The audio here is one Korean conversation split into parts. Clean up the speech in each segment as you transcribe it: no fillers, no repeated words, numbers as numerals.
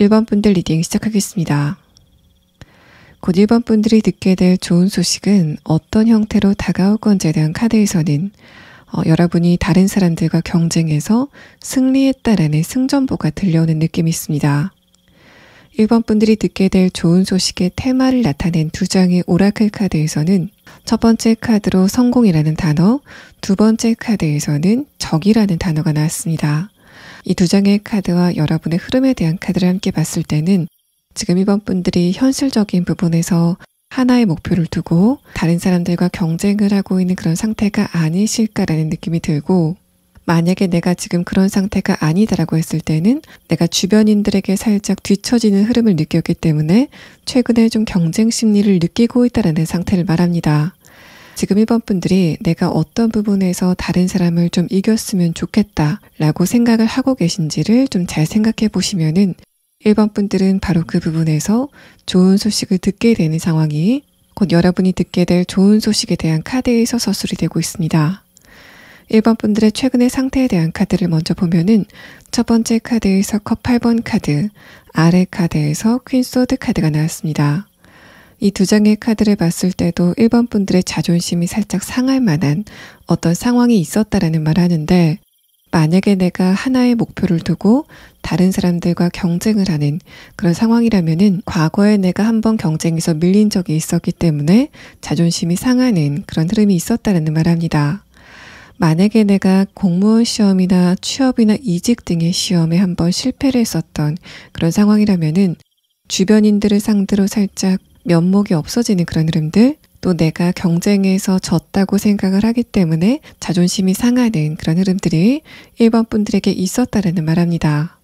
1번 분들 리딩 시작하겠습니다. 곧 1번 분들이 듣게 될 좋은 소식은 어떤 형태로 다가올 건지에 대한 카드에서는 여러분이 다른 사람들과 경쟁해서 승리했다라는 승전보가 들려오는 느낌이 있습니다. 1번 분들이 듣게 될 좋은 소식의 테마를 나타낸 두 장의 오라클 카드에서는 첫 번째 카드로 성공이라는 단어, 두 번째 카드에서는 적이라는 단어가 나왔습니다. 이 두 장의 카드와 여러분의 흐름에 대한 카드를 함께 봤을 때는 지금 1번 분들이 현실적인 부분에서 하나의 목표를 두고 다른 사람들과 경쟁을 하고 있는 그런 상태가 아니실까라는 느낌이 들고, 만약에 내가 지금 그런 상태가 아니다라고 했을 때는 내가 주변인들에게 살짝 뒤처지는 흐름을 느꼈기 때문에 최근에 좀 경쟁 심리를 느끼고 있다는 상태를 말합니다. 지금 1번 분들이 내가 어떤 부분에서 다른 사람을 좀 이겼으면 좋겠다라고 생각을 하고 계신지를 좀 잘 생각해 보시면은 1번 분들은 바로 그 부분에서 좋은 소식을 듣게 되는 상황이 곧 여러분이 듣게 될 좋은 소식에 대한 카드에서 서술이 되고 있습니다. 1번 분들의 최근의 상태에 대한 카드를 먼저 보면은 첫 번째 카드에서 컵 8번 카드, 아래 카드에서 퀸 소드 카드가 나왔습니다. 이 두 장의 카드를 봤을 때도 1번 분들의 자존심이 살짝 상할 만한 어떤 상황이 있었다라는 말을 하는데, 만약에 내가 하나의 목표를 두고 다른 사람들과 경쟁을 하는 그런 상황이라면은 과거에 내가 한번 경쟁에서 밀린 적이 있었기 때문에 자존심이 상하는 그런 흐름이 있었다는 말을 합니다. 만약에 내가 공무원 시험이나 취업이나 이직 등의 시험에 한번 실패를 했었던 그런 상황이라면은 주변인들을 상대로 살짝 면목이 없어지는 그런 흐름들, 또 내가 경쟁에서 졌다고 생각을 하기 때문에 자존심이 상하는 그런 흐름들이 1번 분들에게 있었다라는 말합니다.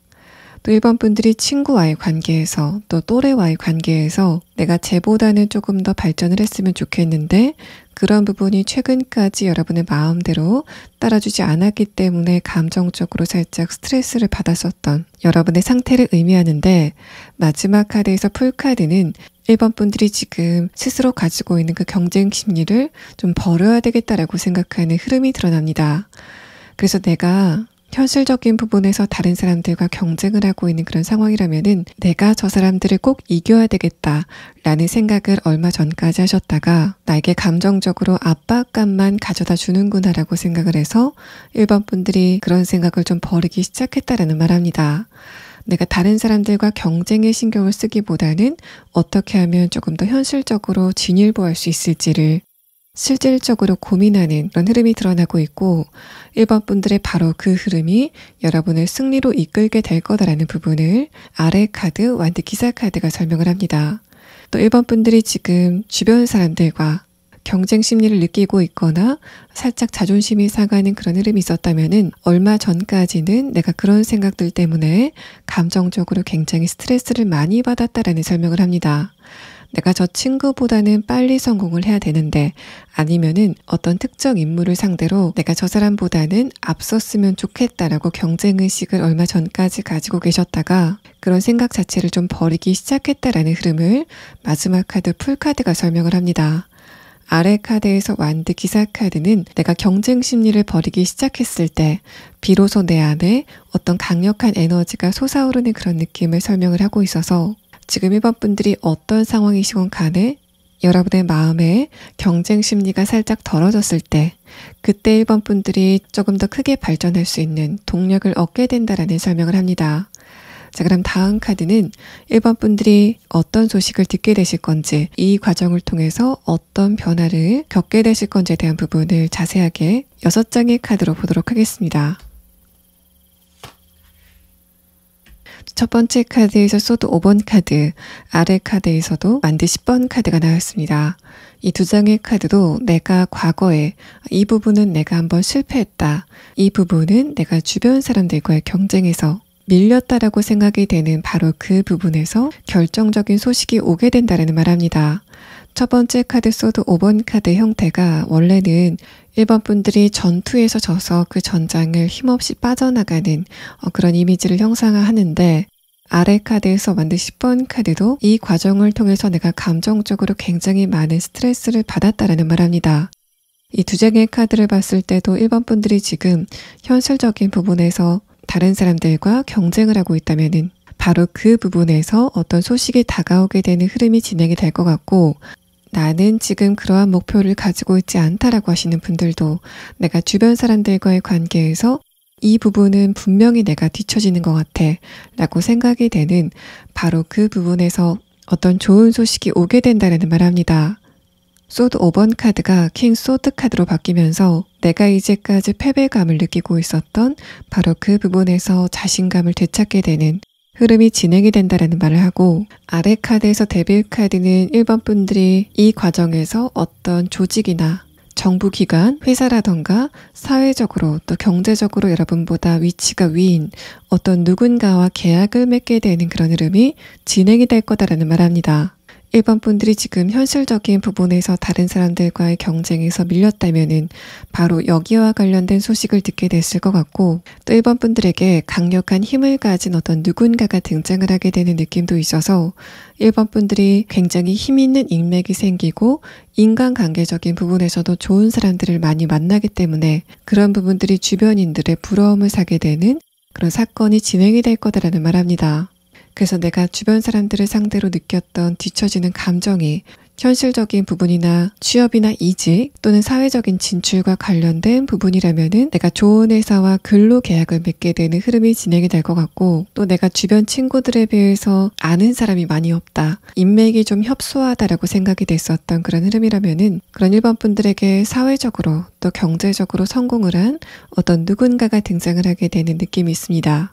또 1번 분들이 친구와의 관계에서 또 또래와의 관계에서 내가 쟤보다는 조금 더 발전을 했으면 좋겠는데 그런 부분이 최근까지 여러분의 마음대로 따라주지 않았기 때문에 감정적으로 살짝 스트레스를 받았었던 여러분의 상태를 의미하는데, 마지막 카드에서 풀카드는 1번 분들이 지금 스스로 가지고 있는 그 경쟁 심리를 좀 버려야 되겠다라고 생각하는 흐름이 드러납니다. 그래서 내가 현실적인 부분에서 다른 사람들과 경쟁을 하고 있는 그런 상황이라면은 내가 저 사람들을 꼭 이겨야 되겠다라는 생각을 얼마 전까지 하셨다가 나에게 감정적으로 압박감만 가져다 주는구나라고 생각을 해서 1번 분들이 그런 생각을 좀 버리기 시작했다라는 말합니다. 내가 다른 사람들과 경쟁에 신경을 쓰기보다는 어떻게 하면 조금 더 현실적으로 진일보할 수 있을지를 실질적으로 고민하는 그런 흐름이 드러나고 있고, 1번 분들의 바로 그 흐름이 여러분을 승리로 이끌게 될 거다라는 부분을 아래 카드, 완드 기사 카드가 설명을 합니다. 또 1번 분들이 지금 주변 사람들과 경쟁 심리를 느끼고 있거나 살짝 자존심이 상하는 그런 흐름이 있었다면은 얼마 전까지는 내가 그런 생각들 때문에 감정적으로 굉장히 스트레스를 많이 받았다라는 설명을 합니다. 내가 저 친구보다는 빨리 성공을 해야 되는데, 아니면은 어떤 특정 인물을 상대로 내가 저 사람보다는 앞섰으면 좋겠다라고 경쟁의식을 얼마 전까지 가지고 계셨다가 그런 생각 자체를 좀 버리기 시작했다라는 흐름을 마지막 카드 풀카드가 설명을 합니다. 아래 카드에서 완드 기사 카드는 내가 경쟁 심리를 버리기 시작했을 때 비로소 내 안에 어떤 강력한 에너지가 솟아오르는 그런 느낌을 설명을 하고 있어서, 지금 1번 분들이 어떤 상황이시건 간에 여러분의 마음에 경쟁 심리가 살짝 덜어졌을 때 그때 1번 분들이 조금 더 크게 발전할 수 있는 동력을 얻게 된다라는 설명을 합니다. 자, 그럼 다음 카드는 1번 분들이 어떤 소식을 듣게 되실 건지, 이 과정을 통해서 어떤 변화를 겪게 되실 건지에 대한 부분을 자세하게 6장의 카드로 보도록 하겠습니다. 첫 번째 카드에서 소드 5번 카드, 아래 카드에서도 완드 10번 카드가 나왔습니다. 이 두 장의 카드도 내가 과거에 이 부분은 내가 한번 실패했다, 이 부분은 내가 주변 사람들과의 경쟁에서 밀렸다라고 생각이 되는 바로 그 부분에서 결정적인 소식이 오게 된다는 말합니다. 첫 번째 카드 소드 5번 카드 형태가 원래는 1번 분들이 전투에서 져서 그 전장을 힘없이 빠져나가는 그런 이미지를 형상화하는데, 아래 카드에서 만든 10번 카드도 이 과정을 통해서 내가 감정적으로 굉장히 많은 스트레스를 받았다라는 말합니다. 이 두 장의 카드를 봤을 때도 1번 분들이 지금 현실적인 부분에서 다른 사람들과 경쟁을 하고 있다면은 바로 그 부분에서 어떤 소식이 다가오게 되는 흐름이 진행이 될 것 같고, 나는 지금 그러한 목표를 가지고 있지 않다라고 하시는 분들도 내가 주변 사람들과의 관계에서 이 부분은 분명히 내가 뒤처지는 것 같아 라고 생각이 되는 바로 그 부분에서 어떤 좋은 소식이 오게 된다는 말합니다. 소드 5번 카드가 킹 소드 카드로 바뀌면서 내가 이제까지 패배감을 느끼고 있었던 바로 그 부분에서 자신감을 되찾게 되는 흐름이 진행이 된다는 말을 하고, 아래 카드에서 데빌 카드는 1번 분들이 이 과정에서 어떤 조직이나 정부기관, 회사라던가 사회적으로 또 경제적으로 여러분보다 위치가 위인 어떤 누군가와 계약을 맺게 되는 그런 흐름이 진행이 될 거다라는 말합니다. 1번 분들이 지금 현실적인 부분에서 다른 사람들과의 경쟁에서 밀렸다면은 바로 여기와 관련된 소식을 듣게 됐을 것 같고, 또 1번 분들에게 강력한 힘을 가진 어떤 누군가가 등장을 하게 되는 느낌도 있어서 1번 분들이 굉장히 힘 있는 인맥이 생기고 인간관계적인 부분에서도 좋은 사람들을 많이 만나기 때문에 그런 부분들이 주변인들의 부러움을 사게 되는 그런 사건이 진행이 될 거다라는 말합니다. 그래서 내가 주변 사람들을 상대로 느꼈던 뒤처지는 감정이 현실적인 부분이나 취업이나 이직 또는 사회적인 진출과 관련된 부분이라면은 내가 좋은 회사와 근로 계약을 맺게 되는 흐름이 진행이 될 것 같고, 또 내가 주변 친구들에 비해서 아는 사람이 많이 없다, 인맥이 좀 협소하다라고 생각이 됐었던 그런 흐름이라면은 그런 1번 분들에게 사회적으로 또 경제적으로 성공을 한 어떤 누군가가 등장을 하게 되는 느낌이 있습니다.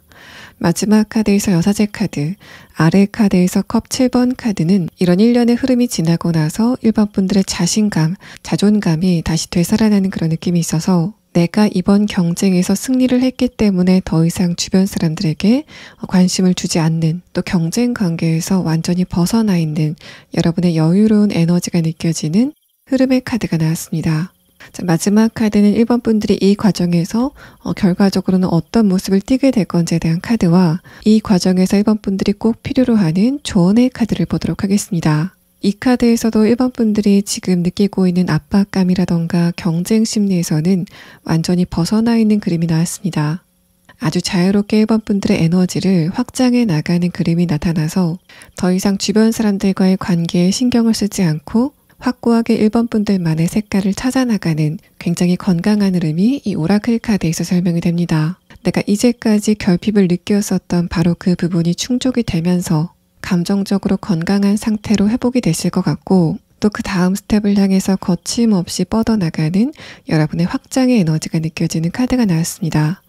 마지막 카드에서 여사제 카드, 아래 카드에서 컵 7번 카드는 이런 일련의 흐름이 지나고 나서 1번 분들의 자신감, 자존감이 다시 되살아나는 그런 느낌이 있어서 내가 이번 경쟁에서 승리를 했기 때문에 더 이상 주변 사람들에게 관심을 주지 않는, 또 경쟁 관계에서 완전히 벗어나 있는 여러분의 여유로운 에너지가 느껴지는 흐름의 카드가 나왔습니다. 자, 마지막 카드는 1번 분들이 이 과정에서 결과적으로는 어떤 모습을 띠게 될 건지에 대한 카드와 이 과정에서 1번 분들이 꼭 필요로 하는 조언의 카드를 보도록 하겠습니다. 이 카드에서도 1번 분들이 지금 느끼고 있는 압박감이라던가 경쟁 심리에서는 완전히 벗어나 있는 그림이 나왔습니다. 아주 자유롭게 1번 분들의 에너지를 확장해 나가는 그림이 나타나서 더 이상 주변 사람들과의 관계에 신경을 쓰지 않고 확고하게 1번 분들만의 색깔을 찾아나가는 굉장히 건강한 흐름이 이 오라클 카드에서 설명이 됩니다. 내가 이제까지 결핍을 느꼈었던 바로 그 부분이 충족이 되면서 감정적으로 건강한 상태로 회복이 됐을 것 같고, 또 그 다음 스텝을 향해서 거침없이 뻗어나가는 여러분의 확장의 에너지가 느껴지는 카드가 나왔습니다.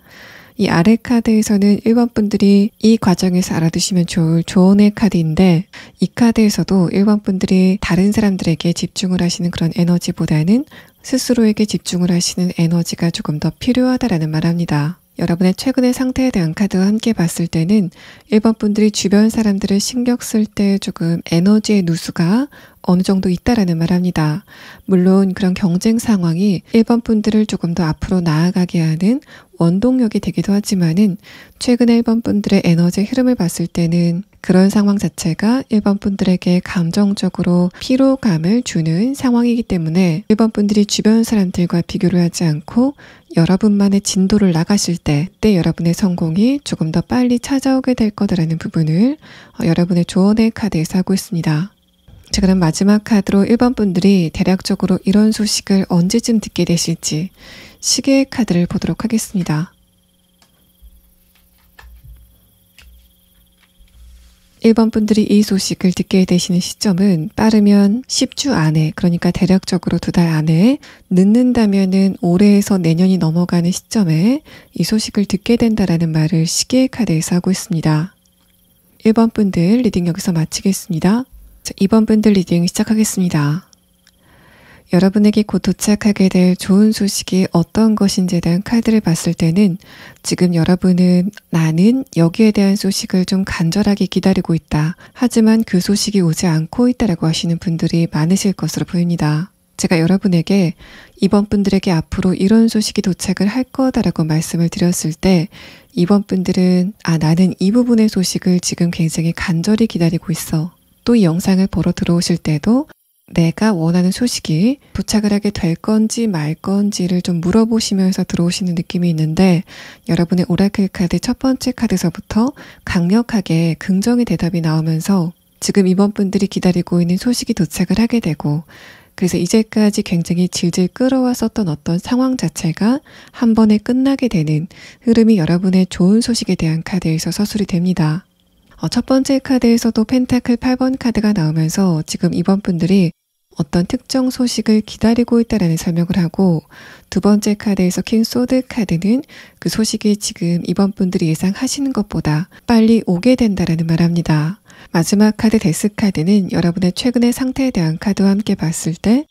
이 아래 카드에서는 1번 분들이 이 과정에서 알아두시면 좋을 조언의 카드인데, 이 카드에서도 1번 분들이 다른 사람들에게 집중을 하시는 그런 에너지보다는 스스로에게 집중을 하시는 에너지가 조금 더 필요하다라는 말합니다. 여러분의 최근의 상태에 대한 카드와 함께 봤을 때는 1번 분들이 주변 사람들을 신경 쓸 때 조금 에너지의 누수가 어느 정도 있다라는 말합니다. 물론 그런 경쟁 상황이 1번 분들을 조금 더 앞으로 나아가게 하는 원동력이 되기도 하지만은 최근에 1번 분들의 에너지 흐름을 봤을 때는 그런 상황 자체가 1번 분들에게 감정적으로 피로감을 주는 상황이기 때문에 1번 분들이 주변 사람들과 비교를 하지 않고 여러분만의 진도를 나가실 때 여러분의 성공이 조금 더 빨리 찾아오게 될 거다라는 부분을 여러분의 조언의 카드에서 하고 있습니다. 자, 그럼 마지막 카드로 1번 분들이 대략적으로 이런 소식을 언제쯤 듣게 되실지 시계의 카드를 보도록 하겠습니다. 1번 분들이 이 소식을 듣게 되시는 시점은 빠르면 10주 안에, 그러니까 대략적으로 2달 안에, 늦는다면은 올해에서 내년이 넘어가는 시점에 이 소식을 듣게 된다라는 말을 시계의 카드에서 하고 있습니다. 1번 분들 리딩 여기서 마치겠습니다. 자, 2번 분들 리딩 시작하겠습니다. 여러분에게 곧 도착하게 될 좋은 소식이 어떤 것인지에 대한 카드를 봤을 때는 지금 여러분은 나는 여기에 대한 소식을 좀 간절하게 기다리고 있다. 하지만 그 소식이 오지 않고 있다라고 하시는 분들이 많으실 것으로 보입니다. 제가 여러분에게 이번 분들에게 앞으로 이런 소식이 도착을 할 거다라고 말씀을 드렸을 때 이번 분들은 나는 이 부분의 소식을 지금 굉장히 간절히 기다리고 있어. 또 이 영상을 보러 들어오실 때도 내가 원하는 소식이 도착을 하게 될 건지 말 건지를 좀 물어보시면서 들어오시는 느낌이 있는데, 여러분의 오라클 카드 첫 번째 카드서부터 강력하게 긍정의 대답이 나오면서 지금 이번 분들이 기다리고 있는 소식이 도착을 하게 되고, 그래서 이제까지 굉장히 질질 끌어왔었던 어떤 상황 자체가 한 번에 끝나게 되는 흐름이 여러분의 좋은 소식에 대한 카드에서 서술이 됩니다. 첫 번째 카드에서도 펜타클 8번 카드가 나오면서 지금 이번 분들이 어떤 특정 소식을 기다리고 있다라는 설명을 하고, 두 번째 카드에서 킹 소드 카드는 그 소식이 지금 이번 분들이 예상하시는 것보다 빨리 오게 된다라는 말합니다. 마지막 카드 데스 카드는 여러분의 최근의 상태에 대한 카드와 함께 봤을 때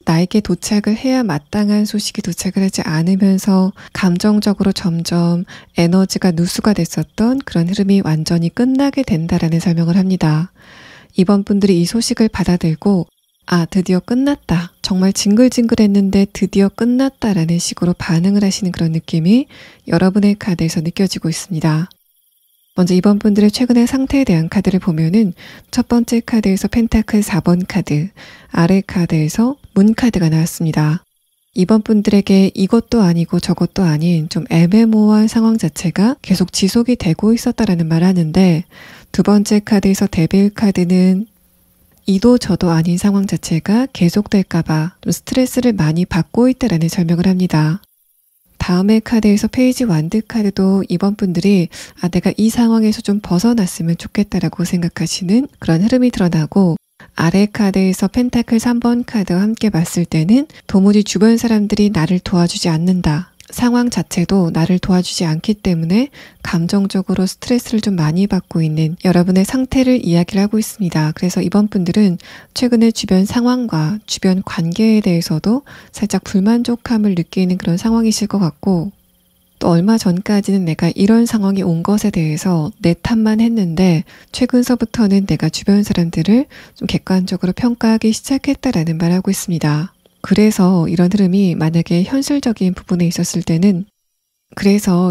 나에게 도착을 해야 마땅한 소식이 도착을 하지 않으면서 감정적으로 점점 에너지가 누수가 됐었던 그런 흐름이 완전히 끝나게 된다라는 설명을 합니다. 이번 분들이 이 소식을 받아들고 드디어 끝났다. 정말 징글징글했는데 드디어 끝났다라는 식으로 반응을 하시는 그런 느낌이 여러분의 카드에서 느껴지고 있습니다. 먼저 이번 분들의 최근의 상태에 대한 카드를 보면은 첫 번째 카드에서 펜타클 4번 카드, 아래 카드에서 문 카드가 나왔습니다. 이번 분들에게 이것도 아니고 저것도 아닌 좀 애매모호한 상황 자체가 계속 지속이 되고 있었다라는 말을 하는데, 두 번째 카드에서 데빌 카드는 이도 저도 아닌 상황 자체가 계속될까봐 좀 스트레스를 많이 받고 있다라는 설명을 합니다. 다음의 카드에서 페이지 완드 카드도 이번 분들이 내가 이 상황에서 좀 벗어났으면 좋겠다라고 생각하시는 그런 흐름이 드러나고, 아래 카드에서 펜타클 3번 카드와 함께 봤을 때는 도무지 주변 사람들이 나를 도와주지 않는다. 상황 자체도 나를 도와주지 않기 때문에 감정적으로 스트레스를 좀 많이 받고 있는 여러분의 상태를 이야기를 하고 있습니다. 그래서 이번 분들은 최근에 주변 상황과 주변 관계에 대해서도 살짝 불만족함을 느끼는 그런 상황이실 것 같고, 또 얼마 전까지는 내가 이런 상황이 온 것에 대해서 내 탓만 했는데 최근서부터는 내가 주변 사람들을 좀 객관적으로 평가하기 시작했다라는 말을 하고 있습니다. 그래서 이런 흐름이 만약에 현실적인 부분에 있었을 때는,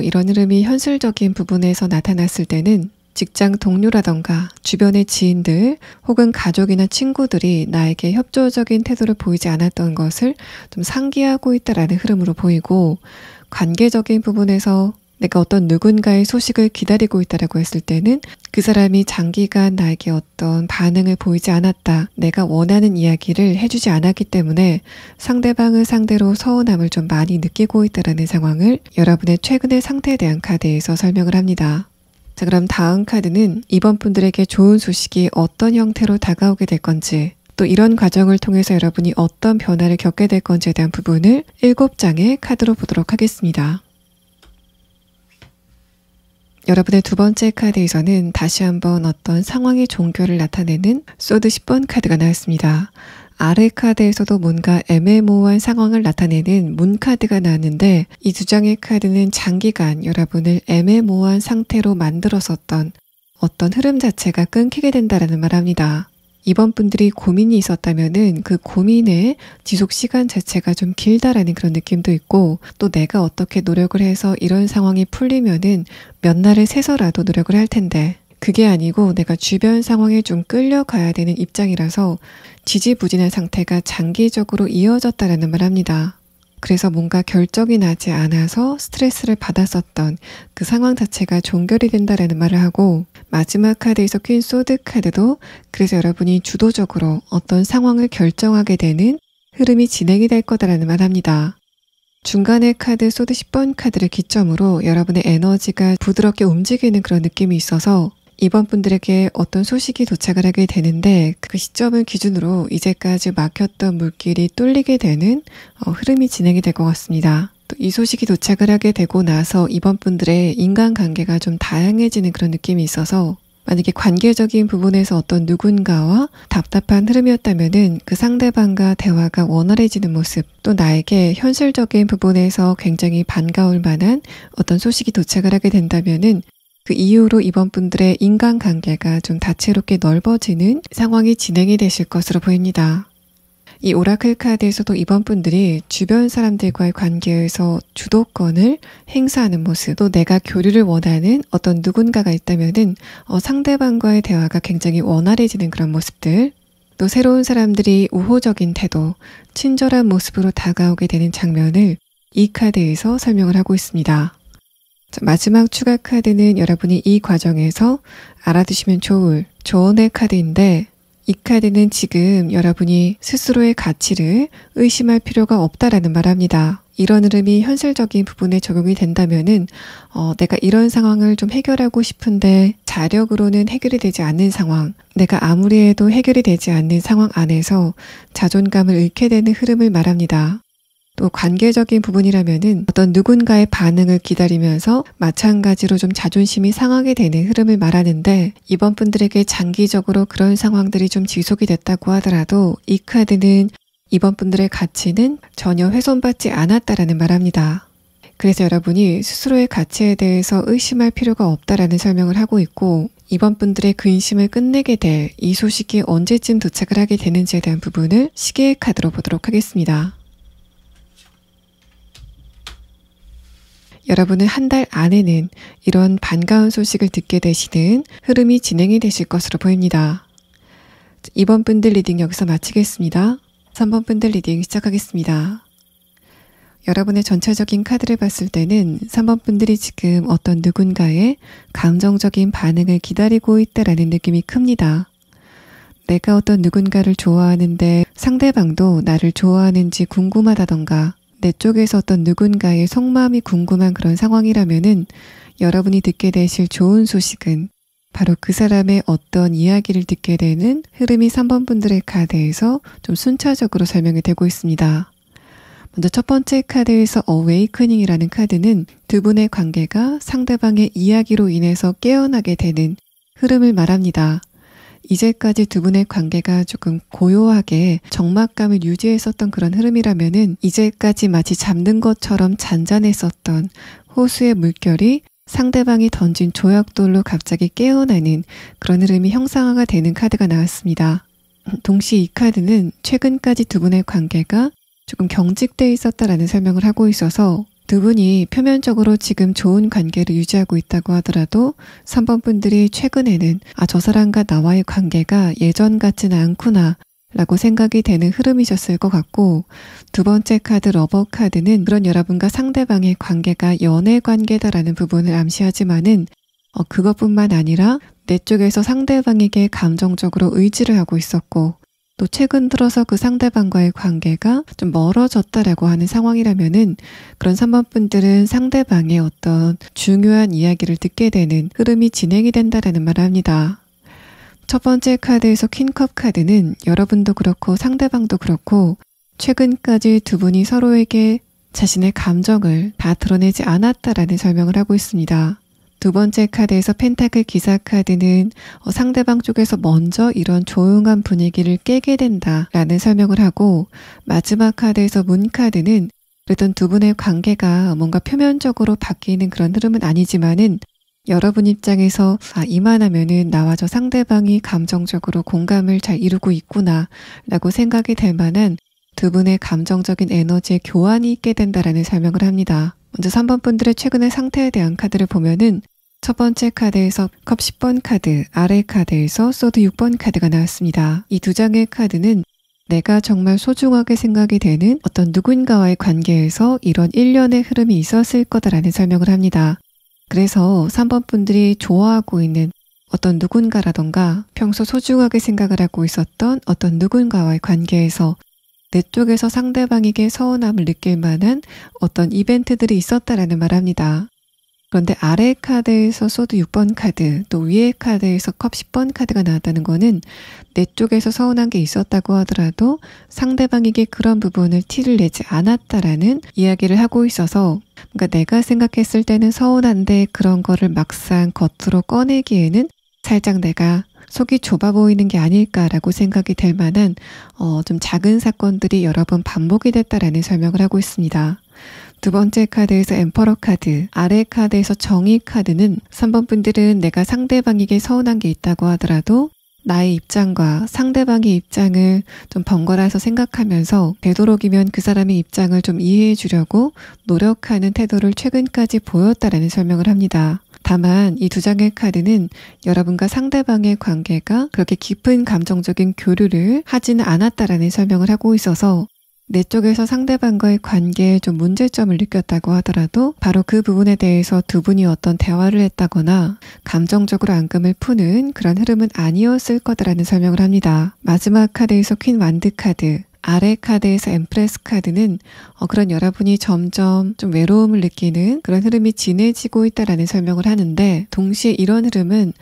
이런 흐름이 현실적인 부분에서 나타났을 때는 직장 동료라던가 주변의 지인들 혹은 가족이나 친구들이 나에게 협조적인 태도를 보이지 않았던 것을 좀 상기하고 있다라는 흐름으로 보이고, 관계적인 부분에서 내가 어떤 누군가의 소식을 기다리고 있다라고 했을 때는 그 사람이 장기간 나에게 어떤 반응을 보이지 않았다, 내가 원하는 이야기를 해주지 않았기 때문에 상대방을 상대로 서운함을 좀 많이 느끼고 있다라는 상황을 여러분의 최근의 상태에 대한 카드에서 설명을 합니다. 자, 그럼 다음 카드는 이번 분들에게 좋은 소식이 어떤 형태로 다가오게 될 건지, 또 이런 과정을 통해서 여러분이 어떤 변화를 겪게 될 건지에 대한 부분을 7장의 카드로 보도록 하겠습니다. 여러분의 두 번째 카드에서는 다시 한번 어떤 상황의 종교를 나타내는 소드 10번 카드가 나왔습니다. 아래 카드에서도 뭔가 애매모호한 상황을 나타내는 문 카드가 나왔는데, 이 두 장의 카드는 장기간 여러분을 애매모호한 상태로 만들었었던 어떤 흐름 자체가 끊기게 된다라는 말합니다. 이번 분들이 고민이 있었다면은 그 고민의 지속 시간 자체가 좀 길다라는 그런 느낌도 있고, 또 내가 어떻게 노력을 해서 이런 상황이 풀리면은 몇 날을 새서라도 노력을 할 텐데 그게 아니고 내가 주변 상황에 좀 끌려가야 되는 입장이라서 지지부진한 상태가 장기적으로 이어졌다라는 말합니다. 그래서 뭔가 결정이 나지 않아서 스트레스를 받았었던 그 상황 자체가 종결이 된다라는 말을 하고, 마지막 카드에서 퀸 소드 카드도 그래서 여러분이 주도적으로 어떤 상황을 결정하게 되는 흐름이 진행이 될 거다라는 말합니다. 중간의 카드 소드 10번 카드를 기점으로 여러분의 에너지가 부드럽게 움직이는 그런 느낌이 있어서 이번 분들에게 어떤 소식이 도착을 하게 되는데, 그 시점을 기준으로 이제까지 막혔던 물길이 뚫리게 되는 흐름이 진행이 될 것 같습니다. 또 이 소식이 도착을 하게 되고 나서 이번 분들의 인간관계가 좀 다양해지는 그런 느낌이 있어서, 만약에 관계적인 부분에서 어떤 누군가와 답답한 흐름이었다면은 그 상대방과 대화가 원활해지는 모습, 또 나에게 현실적인 부분에서 굉장히 반가울 만한 어떤 소식이 도착을 하게 된다면은 그 이후로 이번 분들의 인간관계가 좀 다채롭게 넓어지는 상황이 진행이 되실 것으로 보입니다. 이 오라클 카드에서도 이번 분들이 주변 사람들과의 관계에서 주도권을 행사하는 모습, 또 내가 교류를 원하는 어떤 누군가가 있다면은 상대방과의 대화가 굉장히 원활해지는 그런 모습들, 또 새로운 사람들이 우호적인 태도, 친절한 모습으로 다가오게 되는 장면을 이 카드에서 설명을 하고 있습니다. 마지막 추가 카드는 여러분이 이 과정에서 알아두시면 좋을 조언의 카드인데, 이 카드는 지금 여러분이 스스로의 가치를 의심할 필요가 없다라는 말합니다. 이런 흐름이 현실적인 부분에 적용이 된다면은 내가 이런 상황을 좀 해결하고 싶은데 자력으로는 해결이 되지 않는 상황, 내가 아무리 해도 해결이 되지 않는 상황 안에서 자존감을 잃게 되는 흐름을 말합니다. 또 관계적인 부분이라면은 어떤 누군가의 반응을 기다리면서 마찬가지로 좀 자존심이 상하게 되는 흐름을 말하는데, 이번 분들에게 장기적으로 그런 상황들이 좀 지속이 됐다고 하더라도 이 카드는 이번 분들의 가치는 전혀 훼손받지 않았다라는 말합니다. 그래서 여러분이 스스로의 가치에 대해서 의심할 필요가 없다라는 설명을 하고 있고, 이번 분들의 근심을 끝내게 될 이 소식이 언제쯤 도착을 하게 되는지에 대한 부분을 시계의 카드로 보도록 하겠습니다. 여러분은 한 달 안에는 이런 반가운 소식을 듣게 되시는 흐름이 진행이 되실 것으로 보입니다. 2번 분들 리딩 여기서 마치겠습니다. 3번 분들 리딩 시작하겠습니다. 여러분의 전체적인 카드를 봤을 때는 3번 분들이 지금 어떤 누군가의 감정적인 반응을 기다리고 있다라는 느낌이 큽니다. 내가 어떤 누군가를 좋아하는데 상대방도 나를 좋아하는지 궁금하다던가, 내 쪽에서 어떤 누군가의 속마음이 궁금한 그런 상황이라면은 여러분이 듣게 되실 좋은 소식은 바로 그 사람의 어떤 이야기를 듣게 되는 흐름이 3번 분들의 카드에서 좀 순차적으로 설명이 되고 있습니다. 먼저 첫 번째 카드에서 어웨이크닝이라는 카드는 두 분의 관계가 상대방의 이야기로 인해서 깨어나게 되는 흐름을 말합니다. 이제까지 두 분의 관계가 조금 고요하게 적막감을 유지했었던 그런 흐름이라면은 이제까지 마치 잠든 것처럼 잔잔했었던 호수의 물결이 상대방이 던진 조약돌로 갑자기 깨어나는 그런 흐름이 형상화가 되는 카드가 나왔습니다. 동시에 이 카드는 최근까지 두 분의 관계가 조금 경직되어 있었다라는 설명을 하고 있어서, 두 분이 표면적으로 지금 좋은 관계를 유지하고 있다고 하더라도 3번 분들이 최근에는 저 사람과 나와의 관계가 예전 같지는 않구나 라고 생각이 되는 흐름이셨을 것 같고, 두 번째 카드 러버 카드는 그런 여러분과 상대방의 관계가 연애 관계다라는 부분을 암시하지만은 그것뿐만 아니라 내 쪽에서 상대방에게 감정적으로 의지를 하고 있었고, 또 최근 들어서 그 상대방과의 관계가 좀 멀어졌다라고 하는 상황이라면은 그런 3번 분들은 상대방의 어떤 중요한 이야기를 듣게 되는 흐름이 진행이 된다라는 말을 합니다. 첫 번째 카드에서 퀸컵 카드는 여러분도 그렇고 상대방도 그렇고 최근까지 두 분이 서로에게 자신의 감정을 다 드러내지 않았다라는 설명을 하고 있습니다. 두 번째 카드에서 펜타클 기사 카드는 상대방 쪽에서 먼저 이런 조용한 분위기를 깨게 된다라는 설명을 하고, 마지막 카드에서 문 카드는 그랬던 두 분의 관계가 뭔가 표면적으로 바뀌는 그런 흐름은 아니지만은 여러분 입장에서 이만하면은 나와 저 상대방이 감정적으로 공감을 잘 이루고 있구나 라고 생각이 될 만한 두 분의 감정적인 에너지의 교환이 있게 된다라는 설명을 합니다. 먼저 3번 분들의 최근의 상태에 대한 카드를 보면은 첫 번째 카드에서 컵 10번 카드, 아래 카드에서 소드 6번 카드가 나왔습니다. 이 두 장의 카드는 내가 정말 소중하게 생각이 되는 어떤 누군가와의 관계에서 이런 일련의 흐름이 있었을 거다라는 설명을 합니다. 그래서 3번 분들이 좋아하고 있는 어떤 누군가라던가 평소 소중하게 생각을 하고 있었던 어떤 누군가와의 관계에서 내 쪽에서 상대방에게 서운함을 느낄 만한 어떤 이벤트들이 있었다라는 말합니다. 그런데 아래 카드에서 소드 6번 카드, 또 위에 카드에서 컵 10번 카드가 나왔다는 거는 내 쪽에서 서운한 게 있었다고 하더라도 상대방에게 그런 부분을 티를 내지 않았다라는 이야기를 하고 있어서, 그러니까 내가 생각했을 때는 서운한데 그런 거를 막상 겉으로 꺼내기에는 살짝 내가 속이 좁아 보이는 게 아닐까라고 생각이 될 만한 좀 작은 사건들이 여러 번 반복이 됐다라는 설명을 하고 있습니다. 두 번째 카드에서 엠퍼러 카드, 아래 카드에서 정의 카드는 3번 분들은 내가 상대방에게 서운한 게 있다고 하더라도 나의 입장과 상대방의 입장을 좀 번갈아서 생각하면서 되도록이면 그 사람의 입장을 좀 이해해 주려고 노력하는 태도를 최근까지 보였다라는 설명을 합니다. 다만 이 두 장의 카드는 여러분과 상대방의 관계가 그렇게 깊은 감정적인 교류를 하지는 않았다라는 설명을 하고 있어서 내 쪽에서 상대방과의 관계에 좀 문제점을 느꼈다고 하더라도 바로 그 부분에 대해서 두 분이 어떤 대화를 했다거나 감정적으로 앙금을 푸는 그런 흐름은 아니었을 거다라는 설명을 합니다. 마지막 카드에서 퀸 완드 카드, 아래 카드에서 엠프레스 카드는 그런 여러분이 점점 좀 외로움을 느끼는 그런 흐름이 진해지고 있다라는 설명을 하는데, 동시에 이런 흐름은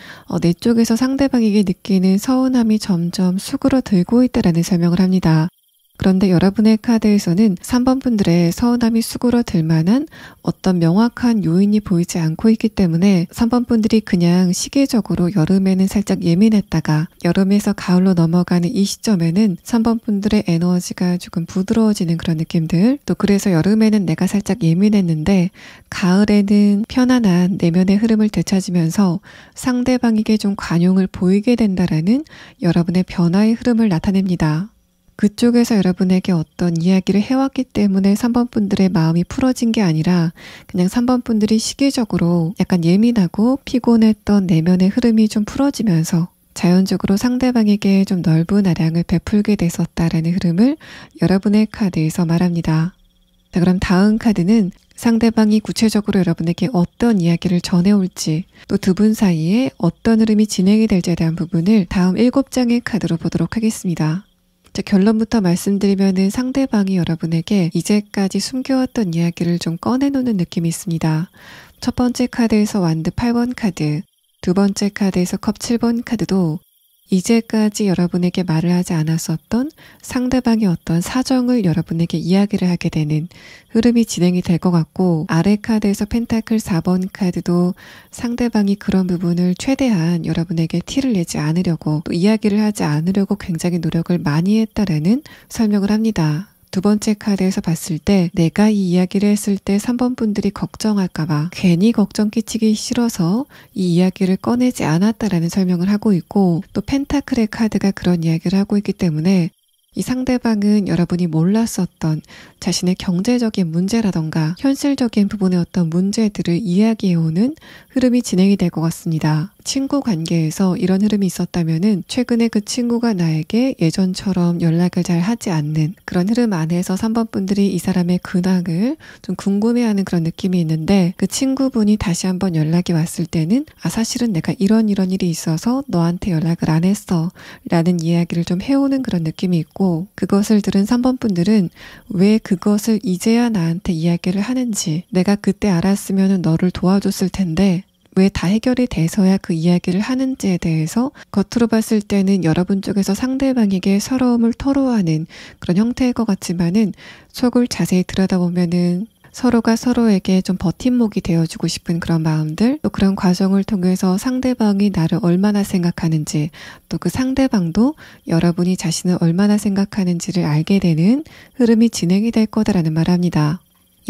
내 쪽에서 상대방에게 느끼는 서운함이 점점 수그러들고 있다라는 설명을 합니다. 그런데 여러분의 카드에서는 3번 분들의 서운함이 수그러들 만한 어떤 명확한 요인이 보이지 않고 있기 때문에 3번 분들이 그냥 시기적으로 여름에는 살짝 예민했다가 여름에서 가을로 넘어가는 이 시점에는 3번 분들의 에너지가 조금 부드러워지는 그런 느낌들, 또 그래서 여름에는 내가 살짝 예민했는데 가을에는 편안한 내면의 흐름을 되찾으면서 상대방에게 좀 관용을 보이게 된다라는 여러분의 변화의 흐름을 나타냅니다. 그쪽에서 여러분에게 어떤 이야기를 해왔기 때문에 3번 분들의 마음이 풀어진 게 아니라 그냥 3번 분들이 시기적으로 약간 예민하고 피곤했던 내면의 흐름이 좀 풀어지면서 자연적으로 상대방에게 좀 넓은 아량을 베풀게 됐었다라는 흐름을 여러분의 카드에서 말합니다. 자, 그럼 다음 카드는 상대방이 구체적으로 여러분에게 어떤 이야기를 전해올지, 또 두 분 사이에 어떤 흐름이 진행이 될지에 대한 부분을 다음 7장의 카드로 보도록 하겠습니다. 자, 결론부터 말씀드리면은 상대방이 여러분에게 이제까지 숨겨왔던 이야기를 좀 꺼내놓는 느낌이 있습니다. 첫 번째 카드에서 완드 8번 카드, 두 번째 카드에서 컵 7번 카드도 이제까지 여러분에게 말을 하지 않았었던 상대방의 어떤 사정을 여러분에게 이야기를 하게 되는 흐름이 진행이 될 것 같고, 아래 카드에서 펜타클 4번 카드도 상대방이 그런 부분을 최대한 여러분에게 티를 내지 않으려고 또 이야기를 하지 않으려고 굉장히 노력을 많이 했다라는 설명을 합니다. 두 번째 카드에서 봤을 때 내가 이 이야기를 했을 때 3번 분들이 걱정할까봐 괜히 걱정 끼치기 싫어서 이 이야기를 꺼내지 않았다라는 설명을 하고 있고, 또 펜타클의 카드가 그런 이야기를 하고 있기 때문에 이 상대방은 여러분이 몰랐었던 자신의 경제적인 문제라던가 현실적인 부분의 어떤 문제들을 이야기해오는 흐름이 진행이 될 것 같습니다. 친구 관계에서 이런 흐름이 있었다면은 최근에 그 친구가 나에게 예전처럼 연락을 잘 하지 않는 그런 흐름 안에서 3번 분들이 이 사람의 근황을 좀 궁금해하는 그런 느낌이 있는데, 그 친구분이 다시 한번 연락이 왔을 때는 사실은 내가 이런 일이 있어서 너한테 연락을 안 했어 라는 이야기를 좀 해오는 그런 느낌이 있고, 그것을 들은 3번 분들은 왜 그것을 이제야 나한테 이야기를 하는지, 내가 그때 알았으면 너를 도와줬을 텐데 왜 다 해결이 돼서야 그 이야기를 하는지에 대해서 겉으로 봤을 때는 여러분 쪽에서 상대방에게 서러움을 토로하는 그런 형태일 것 같지만은 속을 자세히 들여다보면은 서로가 서로에게 좀 버팀목이 되어주고 싶은 그런 마음들, 또 그런 과정을 통해서 상대방이 나를 얼마나 생각하는지, 또 그 상대방도 여러분이 자신을 얼마나 생각하는지를 알게 되는 흐름이 진행이 될 거다라는 말합니다.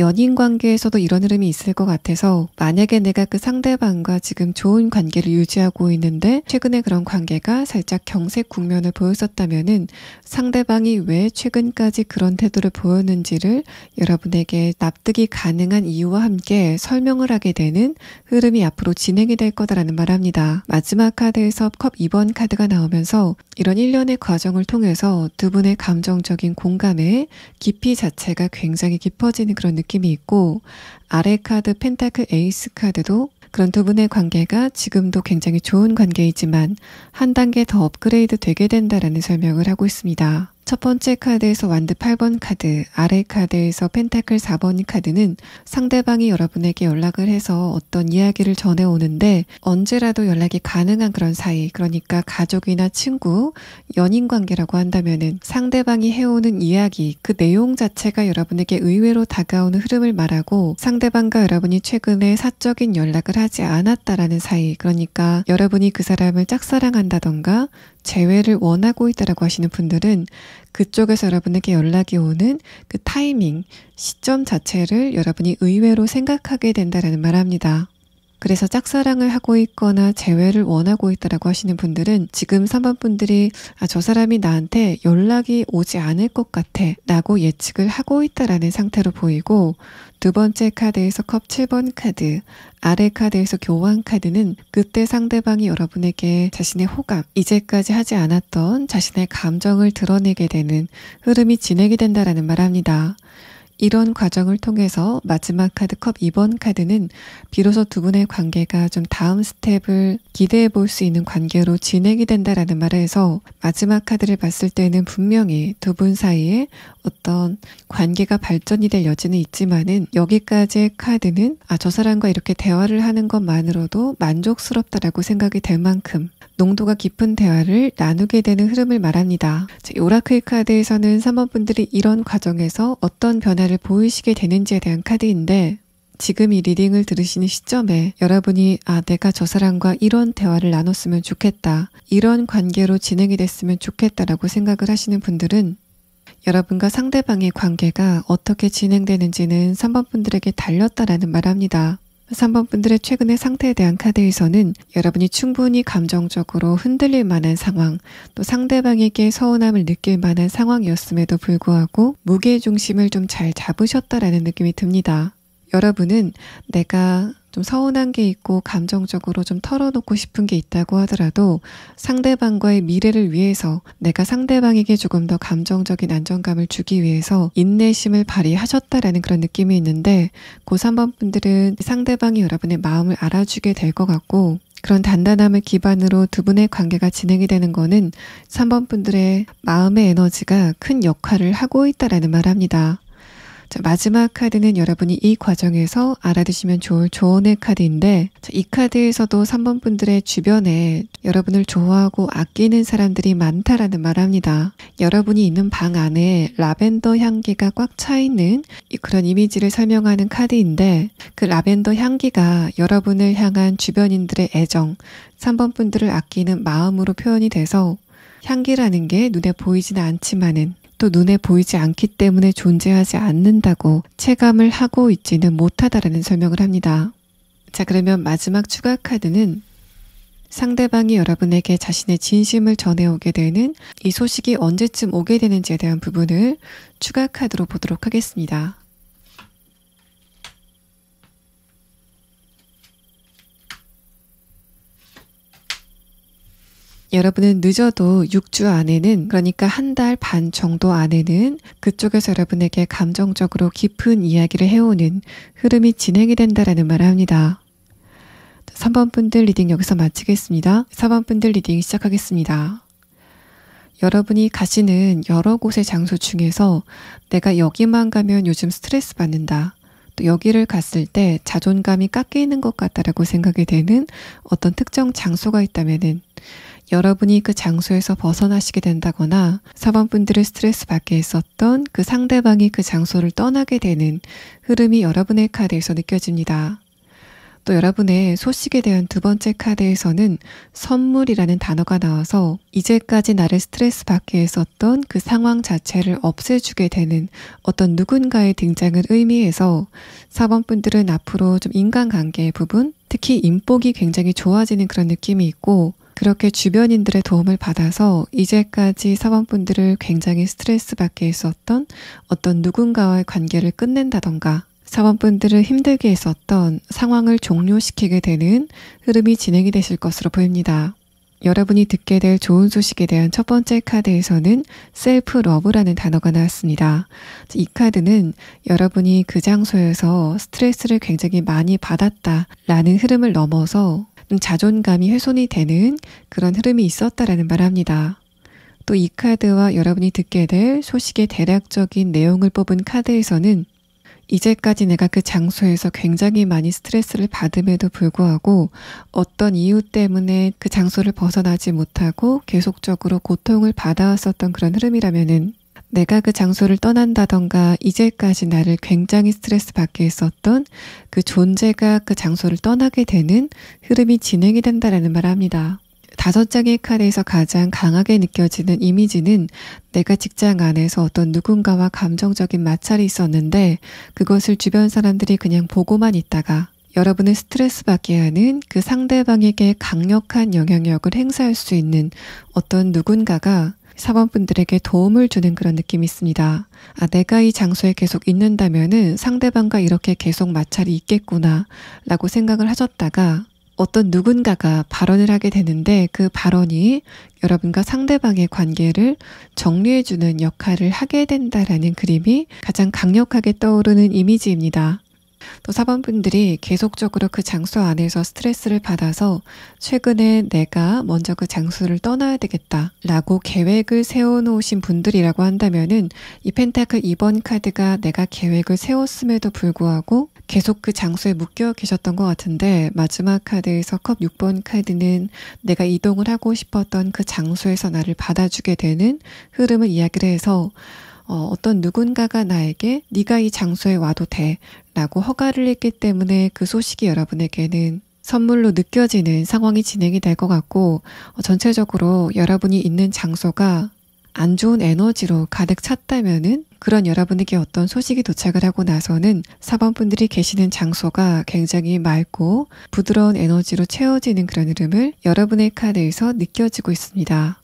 연인 관계에서도 이런 흐름이 있을 것 같아서, 만약에 내가 그 상대방과 지금 좋은 관계를 유지하고 있는데 최근에 그런 관계가 살짝 경색 국면을 보였었다면은 상대방이 왜 최근까지 그런 태도를 보였는지를 여러분에게 납득이 가능한 이유와 함께 설명을 하게 되는 흐름이 앞으로 진행이 될 거다라는 말합니다. 마지막 카드에서 컵 2번 카드가 나오면서 이런 일련의 과정을 통해서 두 분의 감정적인 공감의 깊이 자체가 굉장히 깊어지는 그런 느낌이 있고, 아래 카드 펜타클 에이스 카드도 그런 두 분의 관계가 지금도 굉장히 좋은 관계이지만 한 단계 더 업그레이드 되게 된다라는 설명을 하고 있습니다. 첫 번째 카드에서 완드 8번 카드, 아래 카드에서 펜타클 4번 카드는 상대방이 여러분에게 연락을 해서 어떤 이야기를 전해오는데 언제라도 연락이 가능한 그런 사이, 그러니까 가족이나 친구, 연인 관계라고 한다면은 상대방이 해오는 이야기, 그 내용 자체가 여러분에게 의외로 다가오는 흐름을 말하고, 상대방과 여러분이 최근에 사적인 연락을 하지 않았다라는 사이, 그러니까 여러분이 그 사람을 짝사랑한다던가 재회를 원하고 있다라고 하시는 분들은 그쪽에서 여러분에게 연락이 오는 그 타이밍, 시점 자체를 여러분이 의외로 생각하게 된다라는 말합니다. 그래서 짝사랑을 하고 있거나 재회를 원하고 있다라고 하시는 분들은 지금 3번 분들이 저 사람이 나한테 연락이 오지 않을 것 같아 라고 예측을 하고 있다라는 상태로 보이고, 두 번째 카드에서 컵 7번 카드, 아래 카드에서 교환 카드는 그때 상대방이 여러분에게 자신의 호감, 이제까지 하지 않았던 자신의 감정을 드러내게 되는 흐름이 진행이 된다라는 말합니다. 이런 과정을 통해서 마지막 카드 컵 2번 카드는 비로소 두 분의 관계가 좀 다음 스텝을 기대해 볼 수 있는 관계로 진행이 된다라는 말을 해서, 마지막 카드를 봤을 때는 분명히 두 분 사이에 어떤 관계가 발전이 될 여지는 있지만은, 여기까지의 카드는 저 사람과 이렇게 대화를 하는 것만으로도 만족스럽다라고 생각이 될 만큼 농도가 깊은 대화를 나누게 되는 흐름을 말합니다. 오라클 카드에서는 3번 분들이 이런 과정에서 어떤 변화를 보이시게 되는지에 대한 카드인데, 지금 이 리딩을 들으시는 시점에 여러분이 내가 저 사람과 이런 대화를 나눴으면 좋겠다, 이런 관계로 진행이 됐으면 좋겠다라고 생각을 하시는 분들은 여러분과 상대방의 관계가 어떻게 진행되는지는 3번 분들에게 달렸다라는 말합니다. 3번 분들의 최근의 상태에 대한 카드에서는 여러분이 충분히 감정적으로 흔들릴 만한 상황, 또 상대방에게 서운함을 느낄 만한 상황이었음에도 불구하고 무게중심을 좀 잘 잡으셨다라는 느낌이 듭니다. 여러분은 내가 좀 서운한 게 있고 감정적으로 좀 털어놓고 싶은 게 있다고 하더라도 상대방과의 미래를 위해서, 내가 상대방에게 조금 더 감정적인 안정감을 주기 위해서 인내심을 발휘하셨다라는 그런 느낌이 있는데, 고 3번 분들은 상대방이 여러분의 마음을 알아주게 될 것 같고, 그런 단단함을 기반으로 두 분의 관계가 진행이 되는 거는 3번 분들의 마음의 에너지가 큰 역할을 하고 있다라는 말합니다. 마지막 카드는 여러분이 이 과정에서 알아두시면 좋을 조언의 카드인데, 이 카드에서도 3번 분들의 주변에 여러분을 좋아하고 아끼는 사람들이 많다라는 말합니다. 여러분이 있는 방 안에 라벤더 향기가 꽉 차 있는 그런 이미지를 설명하는 카드인데, 그 라벤더 향기가 여러분을 향한 주변인들의 애정, 3번 분들을 아끼는 마음으로 표현이 돼서, 향기라는 게 눈에 보이지는 않지만은 또 눈에 보이지 않기 때문에 존재하지 않는다고 체감을 하고 있지는 못하다라는 설명을 합니다. 자, 그러면 마지막 추가 카드는 상대방이 여러분에게 자신의 진심을 전해오게 되는 이 소식이 언제쯤 오게 되는지에 대한 부분을 추가 카드로 보도록 하겠습니다. 여러분은 늦어도 6주 안에는, 그러니까 한 달 반 정도 안에는 그쪽에서 여러분에게 감정적으로 깊은 이야기를 해오는 흐름이 진행이 된다라는 말을 합니다. 3번 분들 리딩 여기서 마치겠습니다. 4번 분들 리딩 시작하겠습니다. 여러분이 가시는 여러 곳의 장소 중에서 내가 여기만 가면 요즘 스트레스 받는다, 또 여기를 갔을 때 자존감이 깎이는 것 같다라고 생각이 되는 어떤 특정 장소가 있다면은, 여러분이 그 장소에서 벗어나시게 된다거나 4번 분들을 스트레스 받게 했었던 그 상대방이 그 장소를 떠나게 되는 흐름이 여러분의 카드에서 느껴집니다. 또 여러분의 소식에 대한 두 번째 카드에서는 선물이라는 단어가 나와서 이제까지 나를 스트레스 받게 했었던 그 상황 자체를 없애주게 되는 어떤 누군가의 등장을 의미해서 4번 분들은 앞으로 좀 인간관계의 부분, 특히 인복이 굉장히 좋아지는 그런 느낌이 있고, 그렇게 주변인들의 도움을 받아서 이제까지 4번 분들을 굉장히 스트레스 받게 했었던 어떤 누군가와의 관계를 끝낸다던가, 4번 분들을 힘들게 했었던 상황을 종료시키게 되는 흐름이 진행이 되실 것으로 보입니다. 여러분이 듣게 될 좋은 소식에 대한 첫 번째 카드에서는 셀프 러브라는 단어가 나왔습니다. 이 카드는 여러분이 그 장소에서 스트레스를 굉장히 많이 받았다라는 흐름을 넘어서 자존감이 훼손이 되는 그런 흐름이 있었다라는 말을 합니다. 또 이 카드와 여러분이 듣게 될 소식의 대략적인 내용을 뽑은 카드에서는 이제까지 내가 그 장소에서 굉장히 많이 스트레스를 받음에도 불구하고 어떤 이유 때문에 그 장소를 벗어나지 못하고 계속적으로 고통을 받아왔었던 그런 흐름이라면은, 내가 그 장소를 떠난다던가 이제까지 나를 굉장히 스트레스 받게 했었던 그 존재가 그 장소를 떠나게 되는 흐름이 진행이 된다라는 말을 합니다. 5장의 카드에서 가장 강하게 느껴지는 이미지는 내가 직장 안에서 어떤 누군가와 감정적인 마찰이 있었는데 그것을 주변 사람들이 그냥 보고만 있다가 여러분을 스트레스 받게 하는 그 상대방에게 강력한 영향력을 행사할 수 있는 어떤 누군가가 사번분들에게 도움을 주는 그런 느낌이 있습니다. 내가 이 장소에 계속 있는다면은 상대방과 이렇게 계속 마찰이 있겠구나 라고 생각을 하셨다가 어떤 누군가가 발언을 하게 되는데 그 발언이 여러분과 상대방의 관계를 정리해주는 역할을 하게 된다라는 그림이 가장 강력하게 떠오르는 이미지입니다. 또 4번분들이 계속적으로 그 장소 안에서 스트레스를 받아서 최근에 내가 먼저 그 장소를 떠나야 되겠다 라고 계획을 세워놓으신 분들이라고 한다면은 이 펜타클 2번 카드가 내가 계획을 세웠음에도 불구하고 계속 그 장소에 묶여 계셨던 것 같은데 마지막 카드에서 컵 6번 카드는 내가 이동을 하고 싶었던 그 장소에서 나를 받아주게 되는 흐름을 이야기를 해서 어떤 누군가가 나에게 네가 이 장소에 와도 돼 라고 허가를 했기 때문에 그 소식이 여러분에게는 선물로 느껴지는 상황이 진행이 될 것 같고 전체적으로 여러분이 있는 장소가 안 좋은 에너지로 가득 찼다면은 그런 여러분에게 어떤 소식이 도착을 하고 나서는 4번분들이 계시는 장소가 굉장히 맑고 부드러운 에너지로 채워지는 그런 흐름을 여러분의 카드에서 느껴지고 있습니다.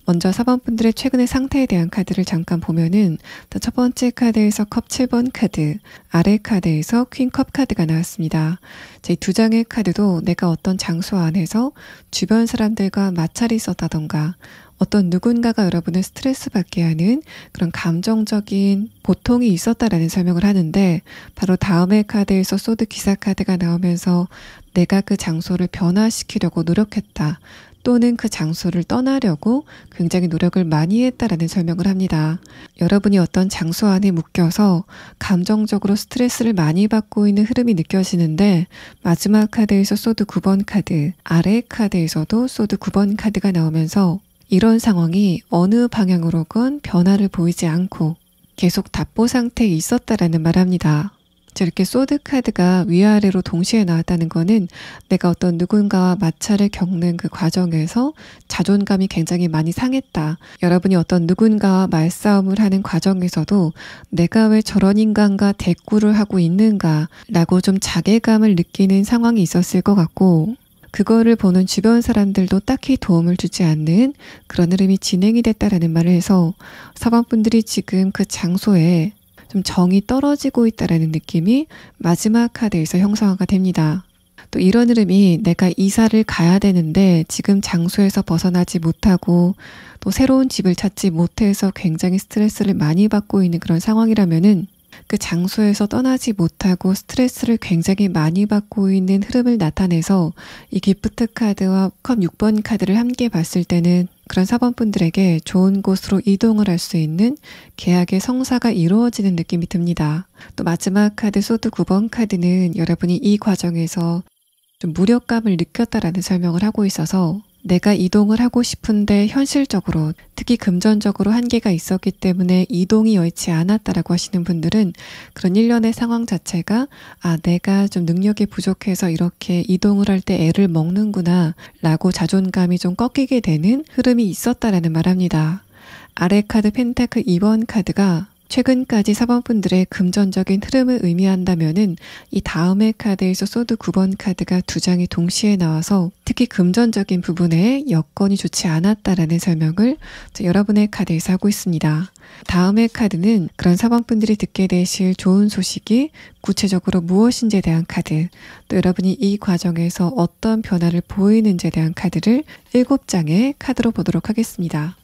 먼저 4번분들의 최근의 상태에 대한 카드를 잠깐 보면은 첫 번째 카드에서 컵 7번 카드, 아래 카드에서 퀸 컵 카드가 나왔습니다. 이 두 장의 카드도 내가 어떤 장소 안에서 주변 사람들과 마찰이 있었다던가 어떤 누군가가 여러분을 스트레스 받게 하는 그런 감정적인 고통이 있었다라는 설명을 하는데 바로 다음의 카드에서 소드 기사 카드가 나오면서 내가 그 장소를 변화시키려고 노력했다. 또는 그 장소를 떠나려고 굉장히 노력을 많이 했다라는 설명을 합니다. 여러분이 어떤 장소 안에 묶여서 감정적으로 스트레스를 많이 받고 있는 흐름이 느껴지는데 마지막 카드에서 소드 9번 카드, 아래 카드에서도 소드 9번 카드가 나오면서 이런 상황이 어느 방향으로건 변화를 보이지 않고 계속 답보 상태에 있었다라는 말합니다. 이렇게 소드 카드가 위아래로 동시에 나왔다는 거는 내가 어떤 누군가와 마찰을 겪는 그 과정에서 자존감이 굉장히 많이 상했다. 여러분이 어떤 누군가와 말싸움을 하는 과정에서도 내가 왜 저런 인간과 대꾸를 하고 있는가 라고 좀 자괴감을 느끼는 상황이 있었을 것 같고 그거를 보는 주변 사람들도 딱히 도움을 주지 않는 그런 흐름이 진행이 됐다라는 말을 해서 4번분들이 지금 그 장소에 좀 정이 떨어지고 있다라는 느낌이 마지막 카드에서 형성화가 됩니다. 또 이런 흐름이 내가 이사를 가야 되는데 지금 장소에서 벗어나지 못하고 또 새로운 집을 찾지 못해서 굉장히 스트레스를 많이 받고 있는 그런 상황이라면은 그 장소에서 떠나지 못하고 스트레스를 굉장히 많이 받고 있는 흐름을 나타내서 이 기프트 카드와 컵 6번 카드를 함께 봤을 때는 그런 4번분들에게 좋은 곳으로 이동을 할 수 있는 계약의 성사가 이루어지는 느낌이 듭니다. 또 마지막 카드 소드 9번 카드는 여러분이 이 과정에서 좀 무력감을 느꼈다라는 설명을 하고 있어서 내가 이동을 하고 싶은데 현실적으로 특히 금전적으로 한계가 있었기 때문에 이동이 여의치 않았다라고 하시는 분들은 그런 일련의 상황 자체가 내가 좀 능력이 부족해서 이렇게 이동을 할 때 애를 먹는구나 라고 자존감이 좀 꺾이게 되는 흐름이 있었다라는 말합니다. 아래 카드 펜타클 2번 카드가 최근까지 4번분들의 금전적인 흐름을 의미한다면은 이 다음의 카드에서 소드 9번 카드가 두 장이 동시에 나와서 특히 금전적인 부분에 여건이 좋지 않았다라는 설명을 여러분의 카드에서 하고 있습니다. 다음의 카드는 그런 4번분들이 듣게 되실 좋은 소식이 구체적으로 무엇인지에 대한 카드, 또 여러분이 이 과정에서 어떤 변화를 보이는지에 대한 카드를 7장의 카드로 보도록 하겠습니다.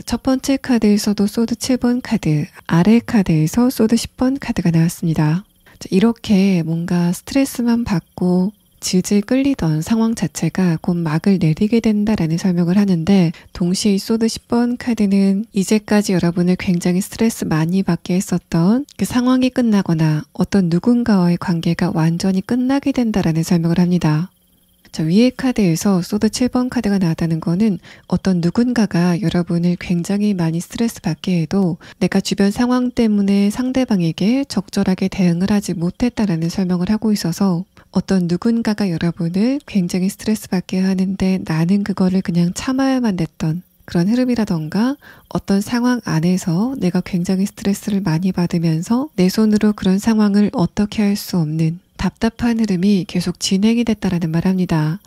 첫 번째 카드에서도 소드 7번 카드, 아래 카드에서 소드 10번 카드가 나왔습니다. 이렇게 뭔가 스트레스만 받고 질질 끌리던 상황 자체가 곧 막을 내리게 된다라는 설명을 하는데 동시에 이 소드 10번 카드는 이제까지 여러분을 굉장히 스트레스 많이 받게 했었던 그 상황이 끝나거나 어떤 누군가와의 관계가 완전히 끝나게 된다라는 설명을 합니다. 위의 카드에서 소드 7번 카드가 나왔다는 거는 어떤 누군가가 여러분을 굉장히 많이 스트레스 받게 해도 내가 주변 상황 때문에 상대방에게 적절하게 대응을 하지 못했다라는 설명을 하고 있어서 어떤 누군가가 여러분을 굉장히 스트레스 받게 하는데 나는 그거를 그냥 참아야만 됐던 그런 흐름이라던가 어떤 상황 안에서 내가 굉장히 스트레스를 많이 받으면서 내 손으로 그런 상황을 어떻게 할 수 없는 답답한 흐름이 계속 진행이 됐다라는 말 합니다.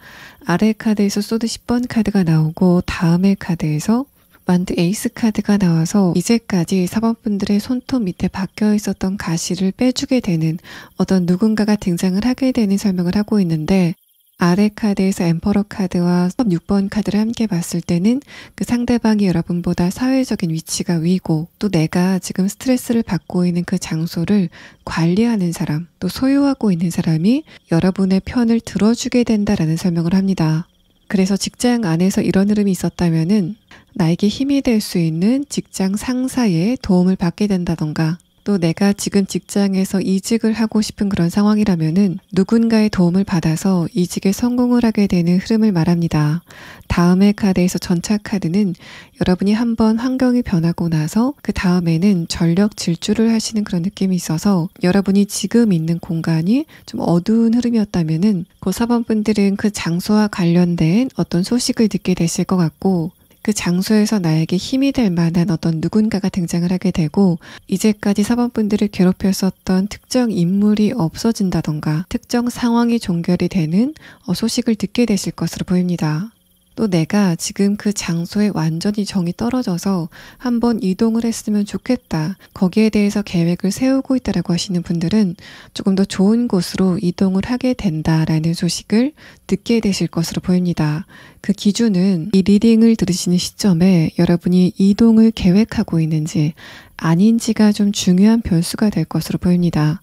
아래 카드에서 소드 10번 카드가 나오고 다음의 카드에서 완드 에이스 카드가 나와서 이제까지 4번 분들의 손톱 밑에 박혀 있었던 가시를 빼주게 되는 어떤 누군가가 등장을 하게 되는 설명을 하고 있는데, 아래 카드에서 엠퍼러 카드와 6번 카드를 함께 봤을 때는 그 상대방이 여러분보다 사회적인 위치가 위고, 또 내가 지금 스트레스를 받고 있는 그 장소를 관리하는 사람, 또 소유하고 있는 사람이 여러분의 편을 들어주게 된다라는 설명을 합니다. 그래서 직장 안에서 이런 흐름이 있었다면은 나에게 힘이 될 수 있는 직장 상사의 도움을 받게 된다던가, 또 내가 지금 직장에서 이직을 하고 싶은 그런 상황이라면은 누군가의 도움을 받아서 이직에 성공을 하게 되는 흐름을 말합니다. 다음의 카드에서 전차 카드는 여러분이 한번 환경이 변하고 나서 그 다음에는 전력 질주를 하시는 그런 느낌이 있어서, 여러분이 지금 있는 공간이 좀 어두운 흐름이었다면은 그 4번 분들은 그 장소와 관련된 어떤 소식을 듣게 되실 것 같고, 그 장소에서 나에게 힘이 될 만한 어떤 누군가가 등장을 하게 되고, 이제까지 4번 분들을 괴롭혔었던 특정 인물이 없어진다던가 특정 상황이 종결이 되는 소식을 듣게 되실 것으로 보입니다. 또 내가 지금 그 장소에 완전히 정이 떨어져서 한번 이동을 했으면 좋겠다, 거기에 대해서 계획을 세우고 있다라고 하시는 분들은 조금 더 좋은 곳으로 이동을 하게 된다라는 소식을 듣게 되실 것으로 보입니다. 그 기준은 이 리딩을 들으시는 시점에 여러분이 이동을 계획하고 있는지 아닌지가 좀 중요한 변수가 될 것으로 보입니다.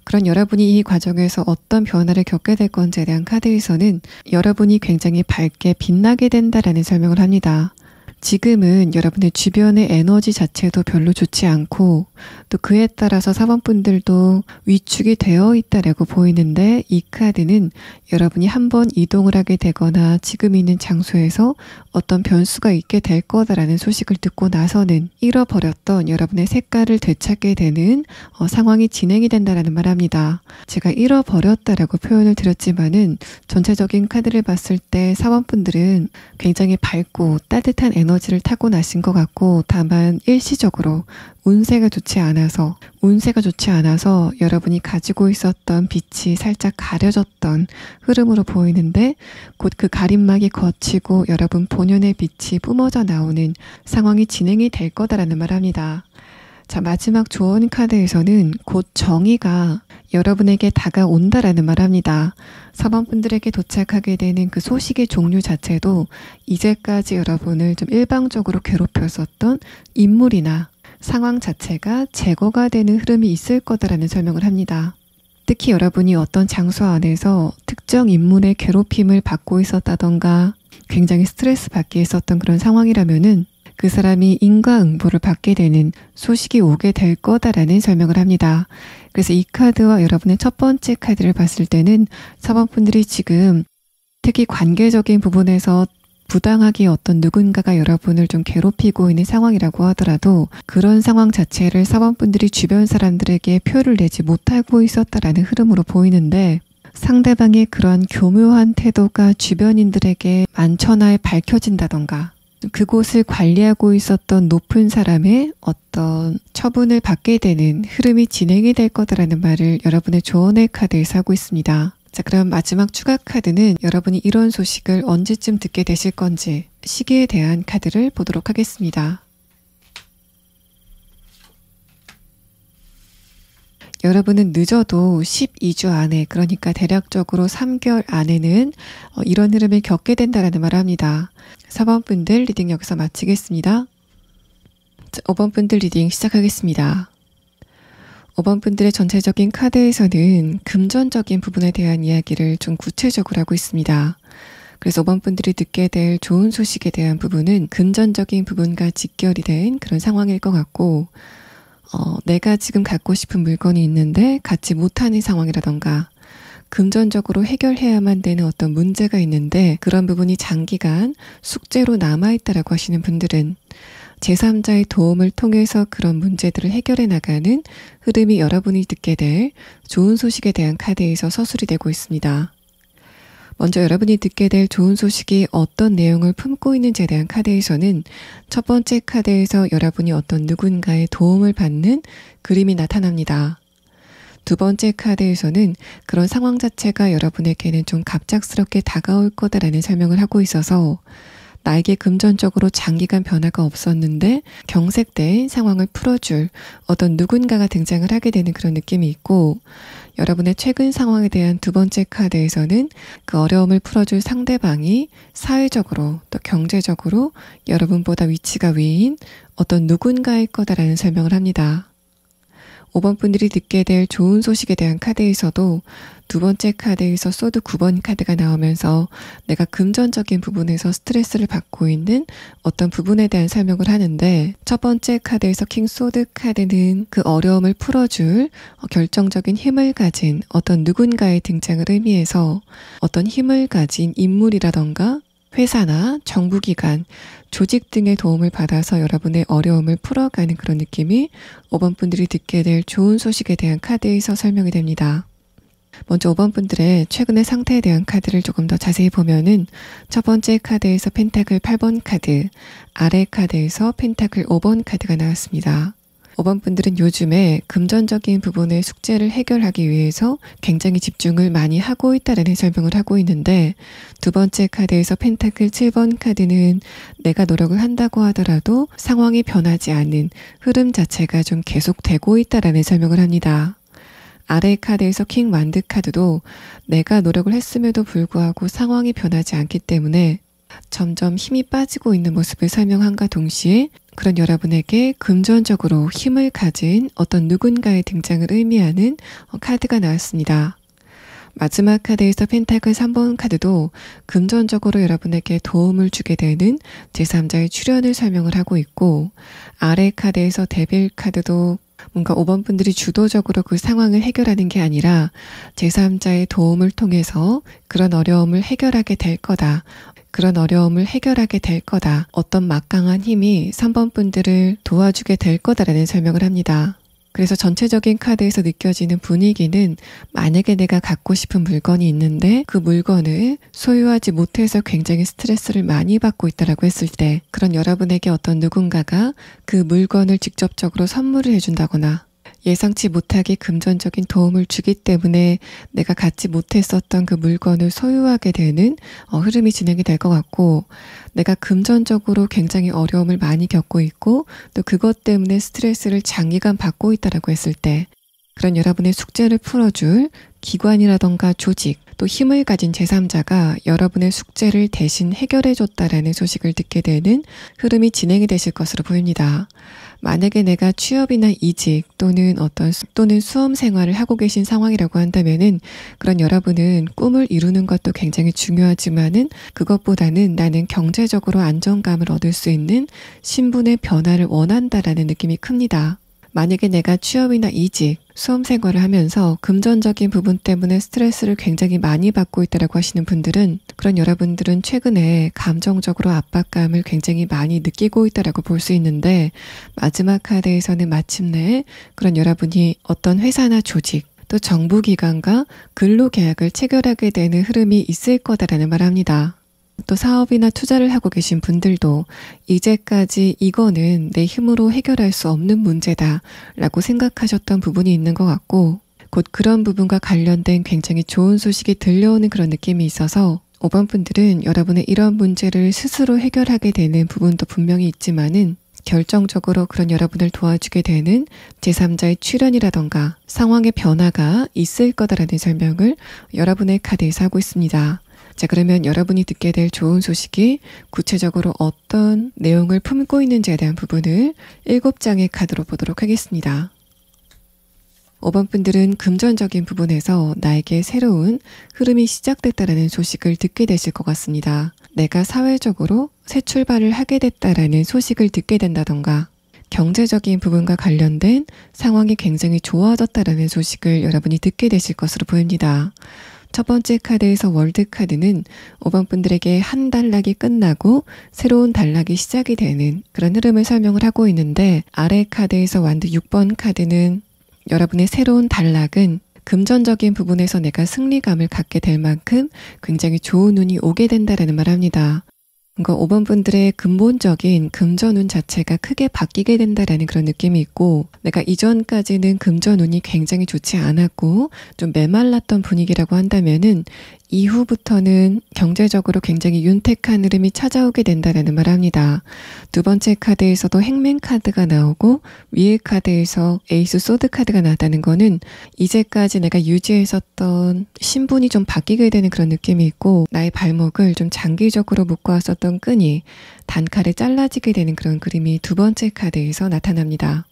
그런 여러분이 이 과정에서 어떤 변화를 겪게 될 건지에 대한 카드에서는 여러분이 굉장히 밝게 빛나게 된다라는 설명을 합니다. 지금은 여러분의 주변의 에너지 자체도 별로 좋지 않고, 또 그에 따라서 4번 분들도 위축이 되어 있다라고 보이는데, 이 카드는 여러분이 한번 이동을 하게 되거나 지금 있는 장소에서 어떤 변수가 있게 될 거다라는 소식을 듣고 나서는 잃어버렸던 여러분의 색깔을 되찾게 되는 상황이 진행이 된다라는 말합니다. 제가 잃어버렸다라고 표현을 드렸지만은 전체적인 카드를 봤을 때 4번 분들은 굉장히 밝고 따뜻한 에너지를 타고나신 것 같고, 다만 일시적으로 운세가 좋지 않아서 여러분이 가지고 있었던 빛이 살짝 가려졌던 흐름으로 보이는데, 곧 그 가림막이 걷히고 여러분 본연의 빛이 뿜어져 나오는 상황이 진행이 될 거다라는 말합니다. 자, 마지막 조언 카드에서는 곧 정의가 여러분에게 다가온다라는 말합니다. 4번 분들에게 도착하게 되는 그 소식의 종류 자체도 이제까지 여러분을 좀 일방적으로 괴롭혔었던 인물이나 상황 자체가 제거가 되는 흐름이 있을 거다라는 설명을 합니다. 특히 여러분이 어떤 장소 안에서 특정 인물의 괴롭힘을 받고 있었다던가 굉장히 스트레스 받게 했었던 그런 상황이라면은 그 사람이 인과응보를 받게 되는 소식이 오게 될 거다라는 설명을 합니다. 그래서 이 카드와 여러분의 첫 번째 카드를 봤을 때는 4번 분들이 지금 특히 관계적인 부분에서 부당하게 어떤 누군가가 여러분을 좀 괴롭히고 있는 상황이라고 하더라도 그런 상황 자체를 4번 분들이 주변 사람들에게 표를 내지 못하고 있었다라는 흐름으로 보이는데, 상대방의 그런 교묘한 태도가 주변인들에게 만천하에 밝혀진다던가 그곳을 관리하고 있었던 높은 사람의 어떤 처분을 받게 되는 흐름이 진행이 될 거다라는 말을 여러분의 조언의 카드에서 하고 있습니다. 자, 그럼 마지막 추가 카드는 여러분이 이런 소식을 언제쯤 듣게 되실 건지 시기에 대한 카드를 보도록 하겠습니다. 여러분은 늦어도 12주 안에, 그러니까 대략적으로 3개월 안에는 이런 흐름을 겪게 된다라는 말을 합니다. 4번 분들 리딩 여기서 마치겠습니다. 자, 5번 분들 리딩 시작하겠습니다. 5번 분들의 전체적인 카드에서는 금전적인 부분에 대한 이야기를 좀 구체적으로 하고 있습니다. 그래서 5번 분들이 듣게 될 좋은 소식에 대한 부분은 금전적인 부분과 직결이 된 그런 상황일 것 같고, 내가 지금 갖고 싶은 물건이 있는데 갖지 못하는 상황이라던가 금전적으로 해결해야만 되는 어떤 문제가 있는데 그런 부분이 장기간 숙제로 남아있다라고 하시는 분들은 제3자의 도움을 통해서 그런 문제들을 해결해 나가는 흐름이 여러분이 듣게 될 좋은 소식에 대한 카드에서 서술이 되고 있습니다. 먼저 여러분이 듣게 될 좋은 소식이 어떤 내용을 품고 있는지에 대한 카드에서는 첫 번째 카드에서 여러분이 어떤 누군가의 도움을 받는 그림이 나타납니다. 두 번째 카드에서는 그런 상황 자체가 여러분에게는 좀 갑작스럽게 다가올 거다라는 설명을 하고 있어서 나에게 금전적으로 장기간 변화가 없었는데 경색된 상황을 풀어줄 어떤 누군가가 등장을 하게 되는 그런 느낌이 있고, 여러분의 최근 상황에 대한 두 번째 카드에서는 그 어려움을 풀어줄 상대방이 사회적으로 또 경제적으로 여러분보다 위치가 위인 어떤 누군가일 거다라는 설명을 합니다. 5번 분들이 듣게 될 좋은 소식에 대한 카드에서도 두 번째 카드에서 소드 9번 카드가 나오면서 내가 금전적인 부분에서 스트레스를 받고 있는 어떤 부분에 대한 설명을 하는데, 첫 번째 카드에서 킹 소드 카드는 그 어려움을 풀어줄 결정적인 힘을 가진 어떤 누군가의 등장을 의미해서 어떤 힘을 가진 인물이라던가 회사나 정부기관, 조직 등의 도움을 받아서 여러분의 어려움을 풀어가는 그런 느낌이 5번 분들이 듣게 될 좋은 소식에 대한 카드에서 설명이 됩니다. 먼저 5번 분들의 최근의 상태에 대한 카드를 조금 더 자세히 보면은 첫 번째 카드에서 펜타클 8번 카드, 아래 카드에서 펜타클 5번 카드가 나왔습니다. 5번 분들은 요즘에 금전적인 부분의 숙제를 해결하기 위해서 굉장히 집중을 많이 하고 있다는 설명을 하고 있는데, 두 번째 카드에서 펜타클 7번 카드는 내가 노력을 한다고 하더라도 상황이 변하지 않는 흐름 자체가 좀 계속되고 있다는 설명을 합니다. 아래 카드에서 킹 완드 카드도 내가 노력을 했음에도 불구하고 상황이 변하지 않기 때문에 점점 힘이 빠지고 있는 모습을 설명함과 동시에 그런 여러분에게 금전적으로 힘을 가진 어떤 누군가의 등장을 의미하는 카드가 나왔습니다. 마지막 카드에서 펜타클 3번 카드도 금전적으로 여러분에게 도움을 주게 되는 제3자의 출현을 설명을 하고 있고, 아래 카드에서 데빌 카드도 뭔가 5번 분들이 주도적으로 그 상황을 해결하는 게 아니라 제3자의 도움을 통해서 그런 어려움을 해결하게 될 거다. 그런 어려움을 해결하게 될 거다. 어떤 막강한 힘이 3번 분들을 도와주게 될 거다라는 설명을 합니다. 그래서 전체적인 카드에서 느껴지는 분위기는 만약에 내가 갖고 싶은 물건이 있는데 그 물건을 소유하지 못해서 굉장히 스트레스를 많이 받고 있다라고 했을 때, 그런 여러분에게 어떤 누군가가 그 물건을 직접적으로 선물을 해준다거나 예상치 못하게 금전적인 도움을 주기 때문에 내가 갖지 못했었던 그 물건을 소유하게 되는 흐름이 진행이 될 것 같고, 내가 금전적으로 굉장히 어려움을 많이 겪고 있고 또 그것 때문에 스트레스를 장기간 받고 있다라고 했을 때, 그런 여러분의 숙제를 풀어줄 기관이라던가 조직, 또 힘을 가진 제3자가 여러분의 숙제를 대신 해결해줬다라는 소식을 듣게 되는 흐름이 진행이 되실 것으로 보입니다. 만약에 내가 취업이나 이직 또는 또는 수험 생활을 하고 계신 상황이라고 한다면은, 그런 여러분은 꿈을 이루는 것도 굉장히 중요하지만은 그것보다는 나는 경제적으로 안정감을 얻을 수 있는 신분의 변화를 원한다라는 느낌이 큽니다. 만약에 내가 취업이나 이직, 수험 생활을 하면서 금전적인 부분 때문에 스트레스를 굉장히 많이 받고 있다고 하시는 분들은, 그런 여러분들은 최근에 감정적으로 압박감을 굉장히 많이 느끼고 있다고 볼 수 있는데, 마지막 카드에서는 마침내 그런 여러분이 어떤 회사나 조직, 또 정부기관과 근로계약을 체결하게 되는 흐름이 있을 거다라는 말을 합니다. 또 사업이나 투자를 하고 계신 분들도 이제까지 이거는 내 힘으로 해결할 수 없는 문제다 라고 생각하셨던 부분이 있는 것 같고, 곧 그런 부분과 관련된 굉장히 좋은 소식이 들려오는 그런 느낌이 있어서 5번 분들은 여러분의 이런 문제를 스스로 해결하게 되는 부분도 분명히 있지만은 결정적으로 그런 여러분을 도와주게 되는 제3자의 출현이라던가 상황의 변화가 있을 거다라는 설명을 여러분의 카드에서 하고 있습니다. 자, 그러면 여러분이 듣게 될 좋은 소식이 구체적으로 어떤 내용을 품고 있는지에 대한 부분을 7장의 카드로 보도록 하겠습니다. 5번 분들은 금전적인 부분에서 나에게 새로운 흐름이 시작됐다라는 소식을 듣게 되실 것 같습니다. 내가 사회적으로 새 출발을 하게 됐다라는 소식을 듣게 된다던가, 경제적인 부분과 관련된 상황이 굉장히 좋아졌다라는 소식을 여러분이 듣게 되실 것으로 보입니다. 첫 번째 카드에서 월드 카드는 5번 분들에게 한 단락이 끝나고 새로운 단락이 시작이 되는 그런 흐름을 설명을 하고 있는데, 아래 카드에서 완드 6번 카드는 여러분의 새로운 단락은 금전적인 부분에서 내가 승리감을 갖게 될 만큼 굉장히 좋은 운이 오게 된다라는 말을 합니다. 그러니까 5번 분들의 근본적인 금전운 자체가 크게 바뀌게 된다라는 그런 느낌이 있고, 내가 이전까지는 금전운이 굉장히 좋지 않았고 좀 메말랐던 분위기라고 한다면은 이후부터는 경제적으로 굉장히 윤택한 흐름이 찾아오게 된다라는 말을 합니다. 두 번째 카드에서도 행맨 카드가 나오고 위에 카드에서 에이스 소드 카드가 나왔다는 거는 이제까지 내가 유지했었던 신분이 좀 바뀌게 되는 그런 느낌이 있고, 나의 발목을 좀 장기적으로 묶어왔었던 끈이 단칼에 잘라지게 되는 그런 그림이 두 번째 카드에서 나타납니다.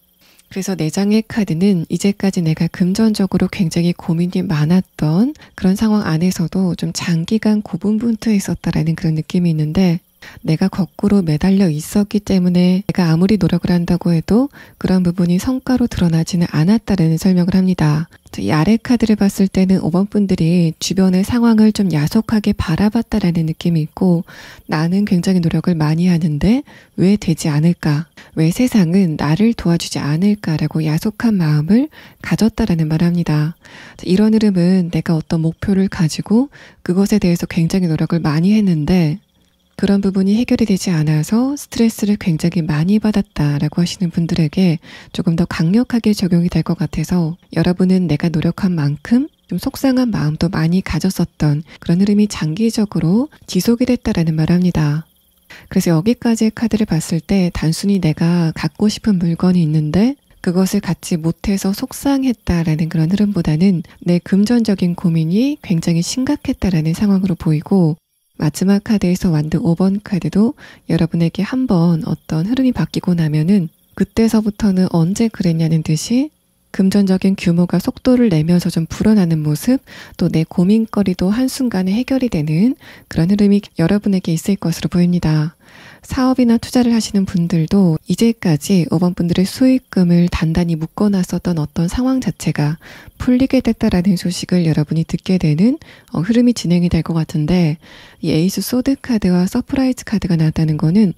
그래서 4장의 카드는 이제까지 내가 금전적으로 굉장히 고민이 많았던 그런 상황 안에서도 좀 장기간 고분분투해 있었다라는 그런 느낌이 있는데, 내가 거꾸로 매달려 있었기 때문에 내가 아무리 노력을 한다고 해도 그런 부분이 성과로 드러나지는 않았다라는 설명을 합니다. 이 아래 카드를 봤을 때는 5번 분들이 주변의 상황을 좀 야속하게 바라봤다라는 느낌이 있고, 나는 굉장히 노력을 많이 하는데 왜 되지 않을까? 왜 세상은 나를 도와주지 않을까라고 야속한 마음을 가졌다라는 말을 합니다. 이런 흐름은 내가 어떤 목표를 가지고 그것에 대해서 굉장히 노력을 많이 했는데 그런 부분이 해결이 되지 않아서 스트레스를 굉장히 많이 받았다라고 하시는 분들에게 조금 더 강력하게 적용이 될 것 같아서, 여러분은 내가 노력한 만큼 좀 속상한 마음도 많이 가졌었던 그런 흐름이 장기적으로 지속이 됐다라는 말을 합니다. 그래서 여기까지의 카드를 봤을 때 단순히 내가 갖고 싶은 물건이 있는데 그것을 갖지 못해서 속상했다라는 그런 흐름보다는 내 금전적인 고민이 굉장히 심각했다라는 상황으로 보이고, 마지막 카드에서 완드 5번 카드도 여러분에게 한번 어떤 흐름이 바뀌고 나면은 그때서부터는 언제 그랬냐는 듯이 금전적인 규모가 속도를 내면서 좀 불어나는 모습, 또 내 고민거리도 한순간에 해결이 되는 그런 흐름이 여러분에게 있을 것으로 보입니다. 사업이나 투자를 하시는 분들도 이제까지 5번 분들의 수익금을 단단히 묶어놨었던 어떤 상황 자체가 풀리게 됐다라는 소식을 여러분이 듣게 되는 흐름이 진행이 될 것 같은데, 이 에이스 소드 카드와 서프라이즈 카드가 나왔다는 거는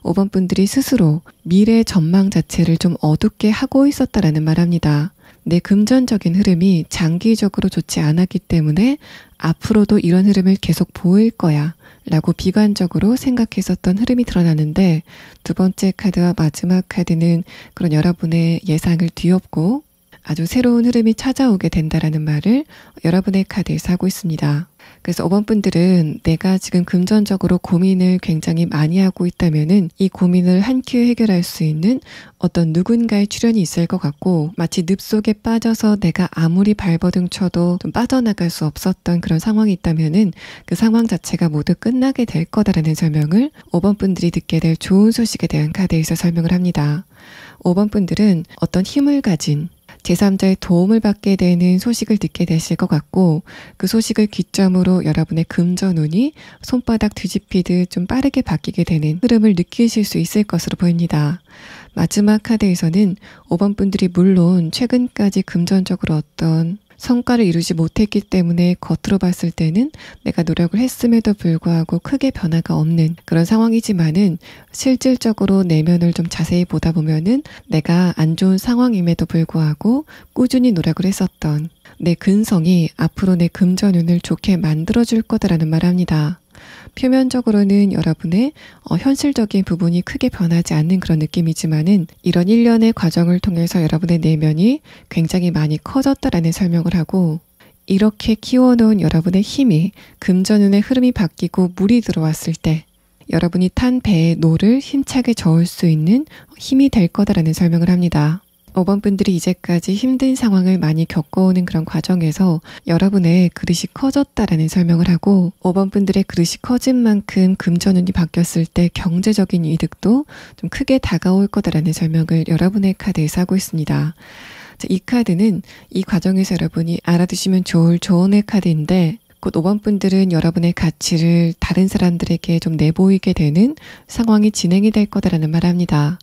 5번 분들이 스스로 미래 전망 자체를 좀 어둡게 하고 있었다라는 말합니다. 내 금전적인 흐름이 장기적으로 좋지 않았기 때문에 앞으로도 이런 흐름을 계속 보일 거야 라고 비관적으로 생각했었던 흐름이 드러나는데, 두 번째 카드와 마지막 카드는 그런 여러분의 예상을 뒤엎고 아주 새로운 흐름이 찾아오게 된다라는 말을 여러분의 카드에서 하고 있습니다. 그래서 5번 분들은 내가 지금 금전적으로 고민을 굉장히 많이 하고 있다면은 이 고민을 한 큐에 해결할 수 있는 어떤 누군가의 출현이 있을 것 같고, 마치 늪 속에 빠져서 내가 아무리 발버둥 쳐도 좀 빠져나갈 수 없었던 그런 상황이 있다면은 그 상황 자체가 모두 끝나게 될 거다라는 설명을 5번 분들이 듣게 될 좋은 소식에 대한 카드에서 설명을 합니다. 5번 분들은 어떤 힘을 가진 제3자의 도움을 받게 되는 소식을 듣게 되실 것 같고, 그 소식을 기점으로 여러분의 금전운이 손바닥 뒤집히듯 좀 빠르게 바뀌게 되는 흐름을 느끼실 수 있을 것으로 보입니다. 마지막 카드에서는 5번 분들이 물론 최근까지 금전적으로 어떤 성과를 이루지 못했기 때문에 겉으로 봤을 때는 내가 노력을 했음에도 불구하고 크게 변화가 없는 그런 상황이지만은, 실질적으로 내면을 좀 자세히 보다 보면은 내가 안 좋은 상황임에도 불구하고 꾸준히 노력을 했었던 내 근성이 앞으로 내 금전운을 좋게 만들어줄 거다라는 말을 합니다. 표면적으로는 여러분의 현실적인 부분이 크게 변하지 않는 그런 느낌이지만은 이런 1년의 과정을 통해서 여러분의 내면이 굉장히 많이 커졌다라는 설명을 하고, 이렇게 키워놓은 여러분의 힘이 금전운의 흐름이 바뀌고 물이 들어왔을 때 여러분이 탄 배의 노를 힘차게 저을 수 있는 힘이 될 거다라는 설명을 합니다. 5번 분들이 이제까지 힘든 상황을 많이 겪어오는 그런 과정에서 여러분의 그릇이 커졌다라는 설명을 하고, 5번 분들의 그릇이 커진 만큼 금전운이 바뀌었을 때 경제적인 이득도 좀 크게 다가올 거다라는 설명을 여러분의 카드에서 하고 있습니다. 이 카드는 이 과정에서 여러분이 알아두시면 좋을 조언의 카드인데, 곧 5번 분들은 여러분의 가치를 다른 사람들에게 좀 내보이게 되는 상황이 진행이 될 거다라는 말을 합니다.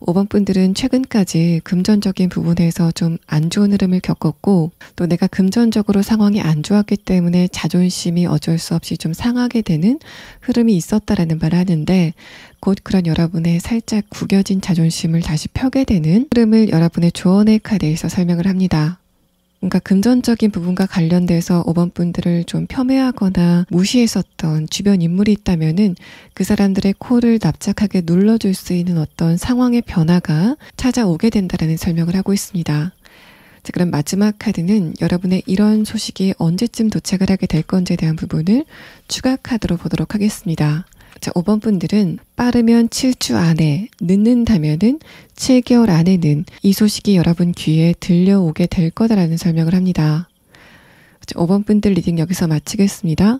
5번 분들은 최근까지 금전적인 부분에서 좀 안 좋은 흐름을 겪었고, 또 내가 금전적으로 상황이 안 좋았기 때문에 자존심이 어쩔 수 없이 좀 상하게 되는 흐름이 있었다라는 말을 하는데, 곧 그런 여러분의 살짝 구겨진 자존심을 다시 펴게 되는 흐름을 여러분의 조언의 카드에서 설명을 합니다. 뭔가 금전적인 부분과 관련돼서 5번 분들을 좀 폄훼하거나 무시했었던 주변 인물이 있다면은 그 사람들의 코를 납작하게 눌러줄 수 있는 어떤 상황의 변화가 찾아오게 된다라는 설명을 하고 있습니다. 자, 그럼 마지막 카드는 여러분의 이런 소식이 언제쯤 도착을 하게 될 건지에 대한 부분을 추가 카드로 보도록 하겠습니다. 자, 5번 분들은 빠르면 7주 안에, 늦는다면은 7개월 안에는 이 소식이 여러분 귀에 들려오게 될 거다라는 설명을 합니다. 자, 5번 분들 리딩 여기서 마치겠습니다.